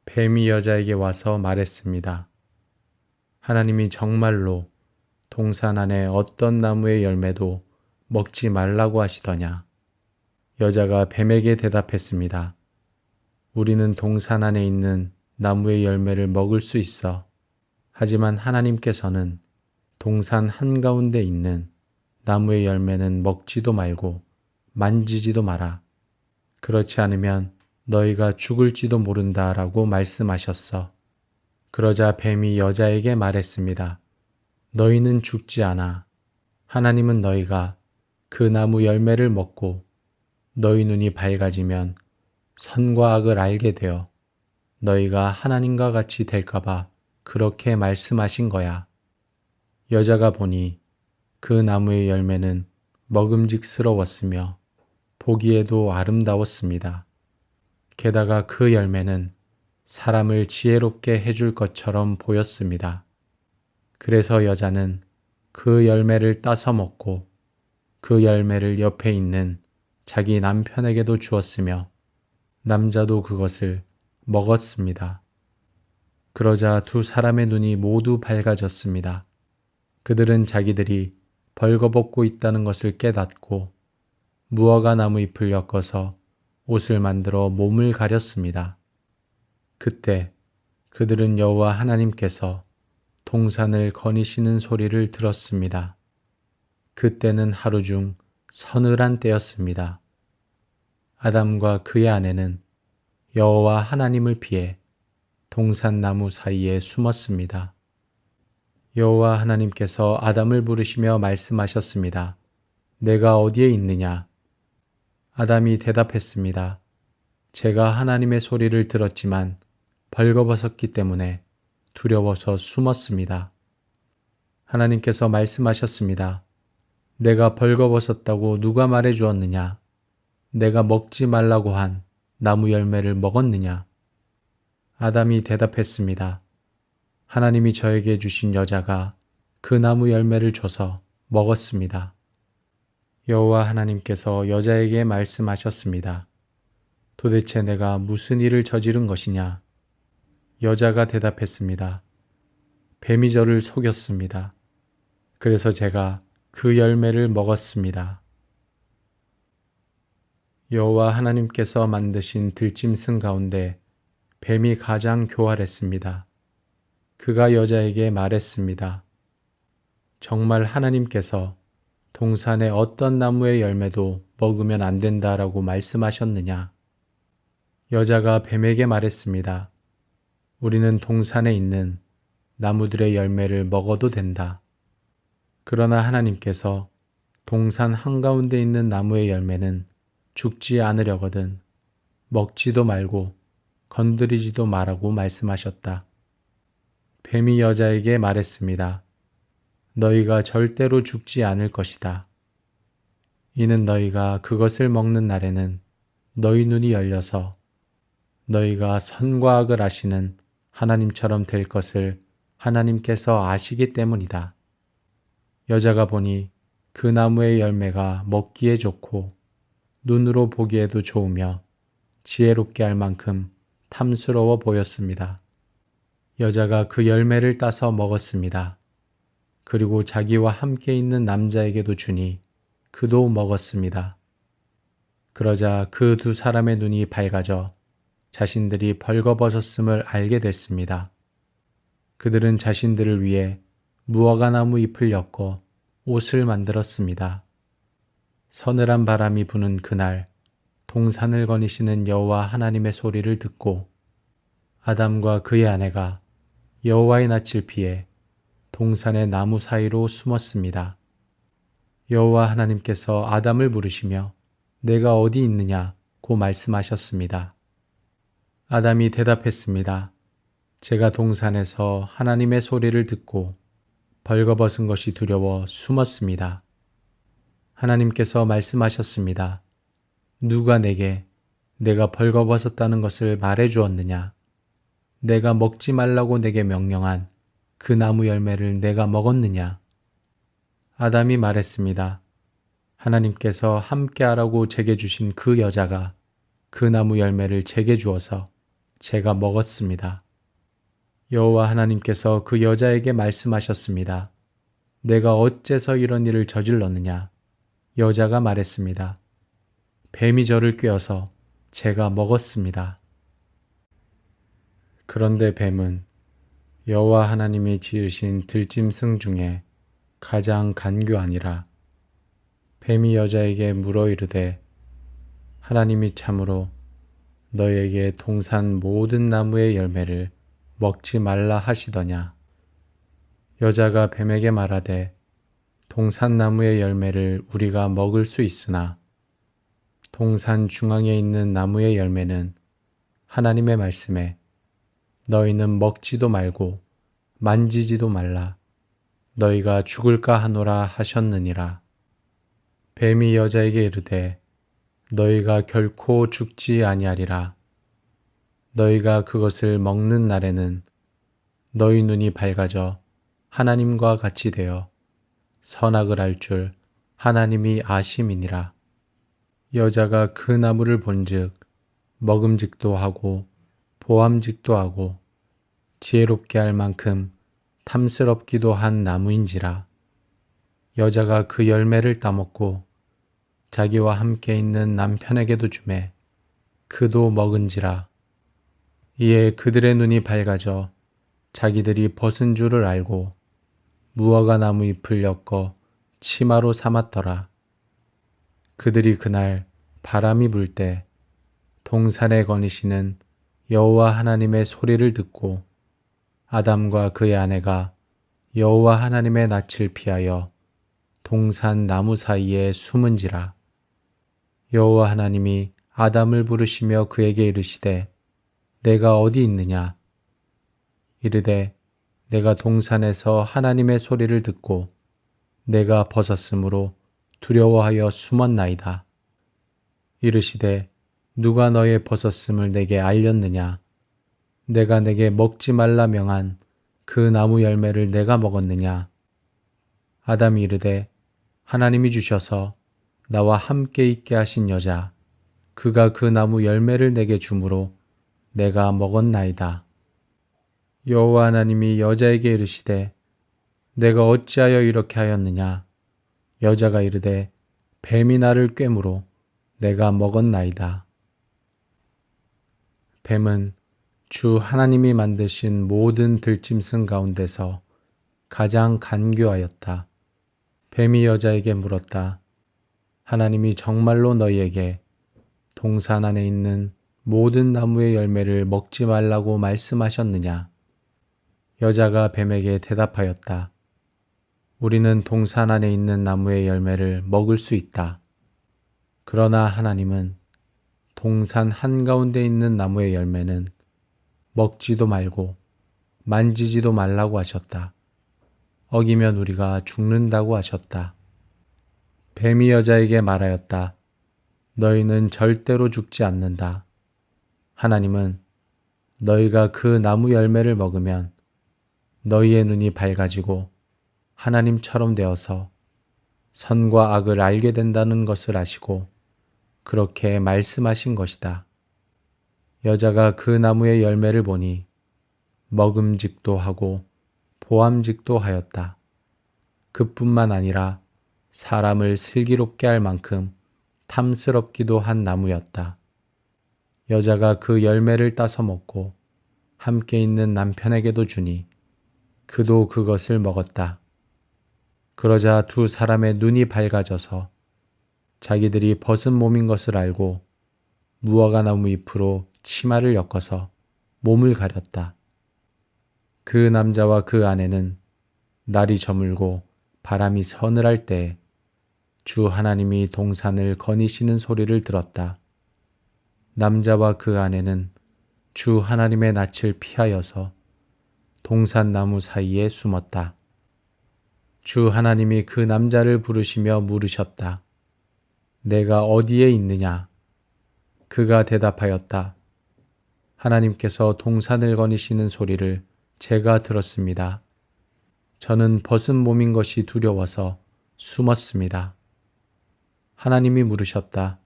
뱀이 여자에게 와서 말했습니다. 하나님이 정말로 동산 안에 어떤 나무의 열매도 먹지 말라고 하시더냐? 여자가 뱀에게 대답했습니다. 우리는 동산 안에 있는 나무의 열매를 먹을 수 있어. 하지만 하나님께서는 동산 한가운데 있는 나무의 열매는 먹지도 말고 만지지도 마라. 그렇지 않으면 너희가 죽을지도 모른다라고 말씀하셨어. 그러자 뱀이 여자에게 말했습니다. 너희는 죽지 않아. 하나님은 너희가 그 나무 열매를 먹고 너희 눈이 밝아지면 선과 악을 알게 되어 너희가 하나님과 같이 될까봐 그렇게 말씀하신 거야. 여자가 보니 그 나무의 열매는 먹음직스러웠으며 보기에도 아름다웠습니다. 게다가 그 열매는 사람을 지혜롭게 해줄 것처럼 보였습니다. 그래서 여자는 그 열매를 따서 먹고 그 열매를 옆에 있는 자기 남편에게도 주었으며 남자도 그것을 먹었습니다. 그러자 두 사람의 눈이 모두 밝아졌습니다. 그들은 자기들이 벌거벗고 있다는 것을 깨닫고 무화과 나무 잎을 엮어서 옷을 만들어 몸을 가렸습니다. 그때 그들은 여호와 하나님께서 동산을 거니시는 소리를 들었습니다. 그때는 하루 중 서늘한 때였습니다. 아담과 그의 아내는 여호와 하나님을 피해 동산나무 사이에 숨었습니다. 여호와 하나님께서 아담을 부르시며 말씀하셨습니다. 내가 어디에 있느냐? 아담이 대답했습니다. 제가 하나님의 소리를 들었지만 벌거벗었기 때문에 두려워서 숨었습니다. 하나님께서 말씀하셨습니다. 내가 벌거벗었다고 누가 말해 주었느냐? 내가 먹지 말라고 한 나무 열매를 먹었느냐? 아담이 대답했습니다. 하나님이 저에게 주신 여자가 그 나무 열매를 줘서 먹었습니다. 여호와 하나님께서 여자에게 말씀하셨습니다. 도대체 내가 무슨 일을 저지른 것이냐? 여자가 대답했습니다. 뱀이 저를 속였습니다. 그래서 제가 그 열매를 먹었습니다. 여호와 하나님께서 만드신 들짐승 가운데 뱀이 가장 교활했습니다. 그가 여자에게 말했습니다. 정말 하나님께서 동산의 어떤 나무의 열매도 먹으면 안 된다라고 말씀하셨느냐? 여자가 뱀에게 말했습니다. 우리는 동산에 있는 나무들의 열매를 먹어도 된다. 그러나 하나님께서 동산 한가운데 있는 나무의 열매는 죽지 않으려거든 먹지도 말고 건드리지도 말라고 말씀하셨다. 뱀이 여자에게 말했습니다. 너희가 절대로 죽지 않을 것이다. 이는 너희가 그것을 먹는 날에는 너희 눈이 열려서 너희가 선과 악을 아시는 하나님처럼 될 것을 하나님께서 아시기 때문이다. 여자가 보니 그 나무의 열매가 먹기에 좋고 눈으로 보기에도 좋으며 지혜롭게 할 만큼 탐스러워 보였습니다. 여자가 그 열매를 따서 먹었습니다. 그리고 자기와 함께 있는 남자에게도 주니 그도 먹었습니다. 그러자 그 두 사람의 눈이 밝아져 자신들이 벌거벗었음을 알게 됐습니다. 그들은 자신들을 위해 무화과나무 잎을 엮어 옷을 만들었습니다. 서늘한 바람이 부는 그날 동산을 거니시는 여호와 하나님의 소리를 듣고 아담과 그의 아내가 여호와의 낯을 피해 동산의 나무 사이로 숨었습니다. 여호와 하나님께서 아담을 부르시며 내가 어디 있느냐고 말씀하셨습니다. 아담이 대답했습니다. 제가 동산에서 하나님의 소리를 듣고 벌거벗은 것이 두려워 숨었습니다. 하나님께서 말씀하셨습니다. 누가 내게 내가 벌거벗었다는 것을 말해 주었느냐? 내가 먹지 말라고 내게 명령한 그 나무 열매를 내가 먹었느냐? 아담이 말했습니다. 하나님께서 함께하라고 제게 주신 그 여자가 그 나무 열매를 제게 주어서 제가 먹었습니다. 여호와 하나님께서 그 여자에게 말씀하셨습니다. 내가 어째서 이런 일을 저질렀느냐? 여자가 말했습니다. 뱀이 저를 꿰어서 제가 먹었습니다. 그런데 뱀은 여호와 하나님이 지으신 들짐승 중에 가장 간교하니라. 뱀이 여자에게 물어 이르되 하나님이 참으로 너에게 동산 모든 나무의 열매를 먹지 말라 하시더냐. 여자가 뱀에게 말하되 동산 나무의 열매를 우리가 먹을 수 있으나 동산 중앙에 있는 나무의 열매는 하나님의 말씀에 너희는 먹지도 말고 만지지도 말라 너희가 죽을까 하노라 하셨느니라. 뱀이 여자에게 이르되 너희가 결코 죽지 아니하리라. 너희가 그것을 먹는 날에는 너희 눈이 밝아져 하나님과 같이 되어 선악을 알 줄 하나님이 아심이니라. 여자가 그 나무를 본즉 먹음직도 하고 보암직도 하고 지혜롭게 할 만큼 탐스럽기도 한 나무인지라. 여자가 그 열매를 따먹고 자기와 함께 있는 남편에게도 주매 그도 먹은지라. 이에 그들의 눈이 밝아져 자기들이 벗은 줄을 알고 무화과 나무 잎을 엮어 치마로 삼았더라. 그들이 그날 바람이 불 때 동산에 거니시는 여호와 하나님의 소리를 듣고 아담과 그의 아내가 여호와 하나님의 낯을 피하여 동산 나무 사이에 숨은지라. 여호와 하나님이 아담을 부르시며 그에게 이르시되 내가 어디 있느냐? 이르되 내가 동산에서 하나님의 소리를 듣고 내가 벗었으므로 두려워하여 숨었나이다. 이르시되 누가 너의 벗었음을 내게 알렸느냐? 내가 내게 먹지 말라 명한 그 나무 열매를 내가 먹었느냐? 아담이 이르되 하나님이 주셔서 나와 함께 있게 하신 여자 그가 그 나무 열매를 내게 주므로 내가 먹었나이다. 여호와 하나님이 여자에게 이르시되 내가 어찌하여 이렇게 하였느냐? 여자가 이르되 뱀이 나를 꿰므로 내가 먹었나이다. 뱀은 주 하나님이 만드신 모든 들짐승 가운데서 가장 간교하였다. 뱀이 여자에게 물었다. 하나님이 정말로 너희에게 동산 안에 있는 모든 나무의 열매를 먹지 말라고 말씀하셨느냐? 여자가 뱀에게 대답하였다. 우리는 동산 안에 있는 나무의 열매를 먹을 수 있다. 그러나 하나님은 동산 한가운데 있는 나무의 열매는 먹지도 말고 만지지도 말라고 하셨다. 어기면 우리가 죽는다고 하셨다. 뱀이 여자에게 말하였다. 너희는 절대로 죽지 않는다. 하나님은 너희가 그 나무 열매를 먹으면 너희의 눈이 밝아지고 하나님처럼 되어서 선과 악을 알게 된다는 것을 아시고 그렇게 말씀하신 것이다. 여자가 그 나무의 열매를 보니 먹음직도 하고 보암직도 하였다. 그뿐만 아니라 사람을 슬기롭게 할 만큼 탐스럽기도 한 나무였다. 여자가 그 열매를 따서 먹고 함께 있는 남편에게도 주니 그도 그것을 먹었다. 그러자 두 사람의 눈이 밝아져서 자기들이 벗은 몸인 것을 알고 무화과 나무 잎으로 치마를 엮어서 몸을 가렸다. 그 남자와 그 아내는 날이 저물고 바람이 서늘할 때에 주 하나님이 동산을 거니시는 소리를 들었다. 남자와 그 아내는 주 하나님의 낯을 피하여서 동산 나무 사이에 숨었다. 주 하나님이 그 남자를 부르시며 물으셨다. 내가 어디에 있느냐? 그가 대답하였다. 하나님께서 동산을 거니시는 소리를 제가 들었습니다. 저는 벗은 몸인 것이 두려워서 숨었습니다. 하나님이 물으셨다.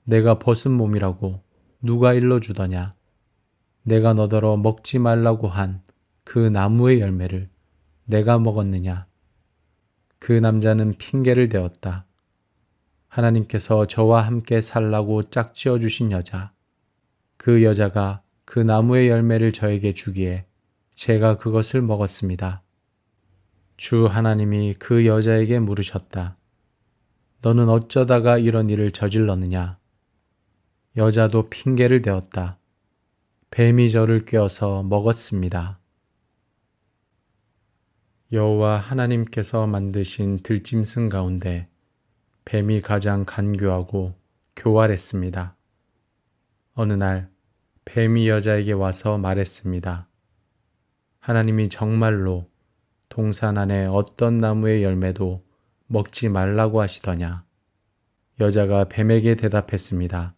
내가 벗은 몸이라고 누가 일러주더냐? 내가 너더러 먹지 말라고 한 그 나무의 열매를 내가 먹었느냐? 그 남자는 핑계를 대었다. 하나님께서 저와 함께 살라고 짝지어 주신 여자, 그 여자가 그 나무의 열매를 저에게 주기에 제가 그것을 먹었습니다. 주 하나님이 그 여자에게 물으셨다. 너는 어쩌다가 이런 일을 저질렀느냐? 여자도 핑계를 대었다. 뱀이 저를 꿰어서 먹었습니다. 여호와 하나님께서 만드신 들짐승 가운데 뱀이 가장 간교하고 교활했습니다. 어느 날 뱀이 여자에게 와서 말했습니다. 하나님이 정말로 동산 안에 어떤 나무의 열매도 먹지 말라고 하시더냐? 여자가 뱀에게 대답했습니다.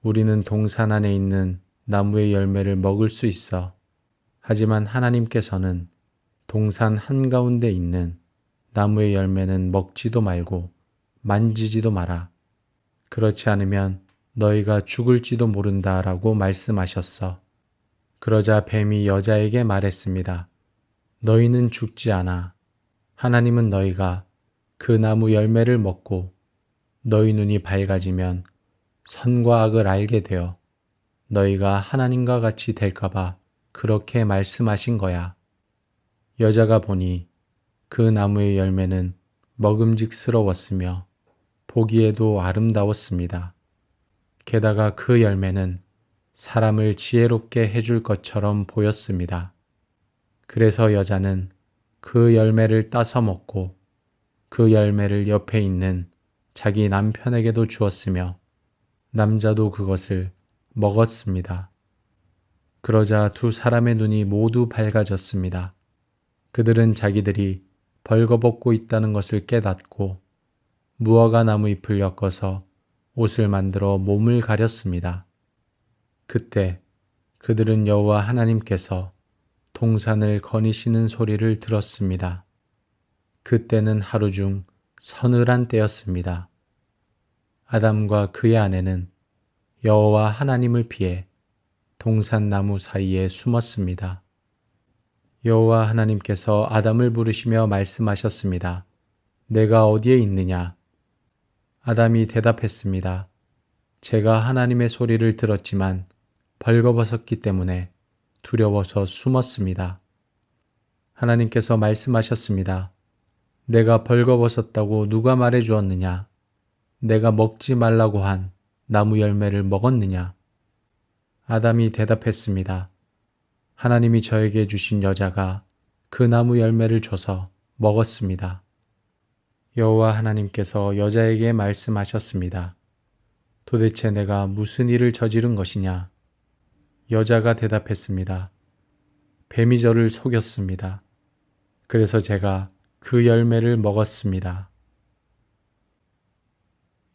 우리는 동산 안에 있는 나무의 열매를 먹을 수 있어. 하지만 하나님께서는 동산 한가운데 있는 나무의 열매는 먹지도 말고 만지지도 마라. 그렇지 않으면 너희가 죽을지도 모른다라고 말씀하셨어. 그러자 뱀이 여자에게 말했습니다. 너희는 죽지 않아. 하나님은 너희가 그 나무 열매를 먹고 너희 눈이 밝아지면 선과 악을 알게 되어 너희가 하나님과 같이 될까봐 그렇게 말씀하신 거야. 여자가 보니 그 나무의 열매는 먹음직스러웠으며 보기에도 아름다웠습니다. 게다가 그 열매는 사람을 지혜롭게 해줄 것처럼 보였습니다. 그래서 여자는 그 열매를 따서 먹고 그 열매를 옆에 있는 자기 남편에게도 주었으며 남자도 그것을 먹었습니다. 그러자 두 사람의 눈이 모두 밝아졌습니다. 그들은 자기들이 벌거벗고 있다는 것을 깨닫고 무화과 나무 잎을 엮어서 옷을 만들어 몸을 가렸습니다. 그때 그들은 여호와 하나님께서 동산을 거니시는 소리를 들었습니다. 그때는 하루 중 서늘한 때였습니다. 아담과 그의 아내는 여호와 하나님을 피해 동산나무 사이에 숨었습니다. 여호와 하나님께서 아담을 부르시며 말씀하셨습니다. 내가 어디에 있느냐? 아담이 대답했습니다. 제가 하나님의 소리를 들었지만 벌거벗었기 때문에 두려워서 숨었습니다. 하나님께서 말씀하셨습니다. 내가 벌거벗었다고 누가 말해 주었느냐? 내가 먹지 말라고 한 나무 열매를 먹었느냐? 아담이 대답했습니다. 하나님이 저에게 주신 여자가 그 나무 열매를 줘서 먹었습니다. 여호와 하나님께서 여자에게 말씀하셨습니다. 도대체 내가 무슨 일을 저지른 것이냐? 여자가 대답했습니다. 뱀이 저를 속였습니다. 그래서 제가 그 열매를 먹었습니다.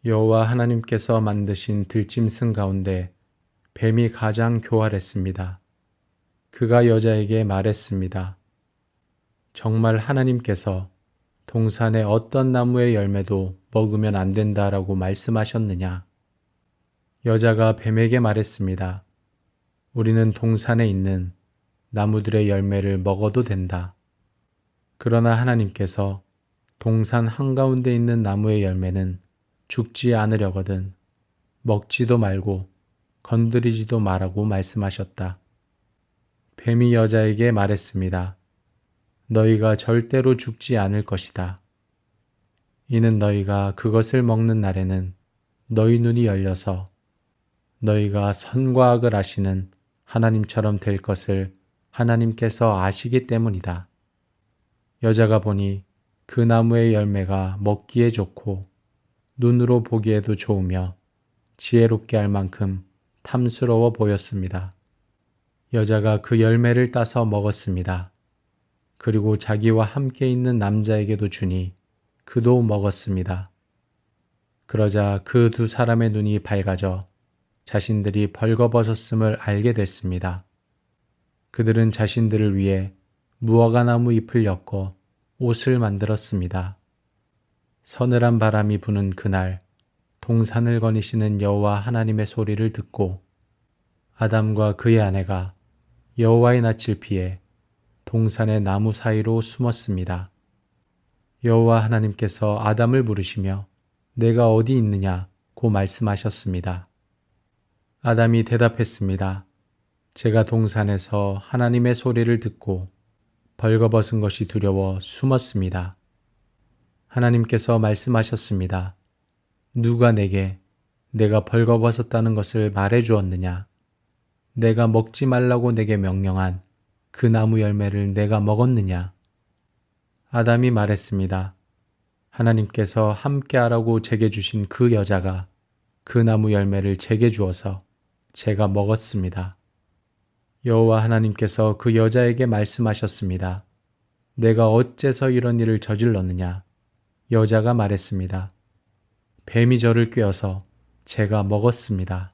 여호와 하나님께서 만드신 들짐승 가운데 뱀이 가장 교활했습니다. 그가 여자에게 말했습니다. 정말 하나님께서 동산의 어떤 나무의 열매도 먹으면 안 된다라고 말씀하셨느냐? 여자가 뱀에게 말했습니다. 우리는 동산에 있는 나무들의 열매를 먹어도 된다. 그러나 하나님께서 동산 한가운데 있는 나무의 열매는 죽지 않으려거든 먹지도 말고 건드리지도 말라고 말씀하셨다. 뱀이 여자에게 말했습니다. 너희가 절대로 죽지 않을 것이다. 이는 너희가 그것을 먹는 날에는 너희 눈이 열려서 너희가 선과 악을 아시는 하나님처럼 될 것을 하나님께서 아시기 때문이다. 여자가 보니 그 나무의 열매가 먹기에 좋고 눈으로 보기에도 좋으며 지혜롭게 할 만큼 탐스러워 보였습니다. 여자가 그 열매를 따서 먹었습니다. 그리고 자기와 함께 있는 남자에게도 주니 그도 먹었습니다. 그러자 그 두 사람의 눈이 밝아져 자신들이 벌거벗었음을 알게 됐습니다. 그들은 자신들을 위해 무화과 나무 잎을 엮어 옷을 만들었습니다. 서늘한 바람이 부는 그날 동산을 거니시는 여호와 하나님의 소리를 듣고 아담과 그의 아내가 여호와의 낯을 피해 동산의 나무 사이로 숨었습니다. 여호와 하나님께서 아담을 부르시며 내가 어디 있느냐고 말씀하셨습니다. 아담이 대답했습니다. 제가 동산에서 하나님의 소리를 듣고 벌거벗은 것이 두려워 숨었습니다. 하나님께서 말씀하셨습니다. 누가 내게 내가 벌거벗었다는 것을 말해 주었느냐? 내가 먹지 말라고 내게 명령한 그 나무 열매를 내가 먹었느냐? 아담이 말했습니다. 하나님께서 함께하라고 제게 주신 그 여자가 그 나무 열매를 제게 주어서 제가 먹었습니다. 여호와 하나님께서 그 여자에게 말씀하셨습니다. 내가 어째서 이런 일을 저질렀느냐? 여자가 말했습니다. 뱀이 저를 꿰어서 제가 먹었습니다.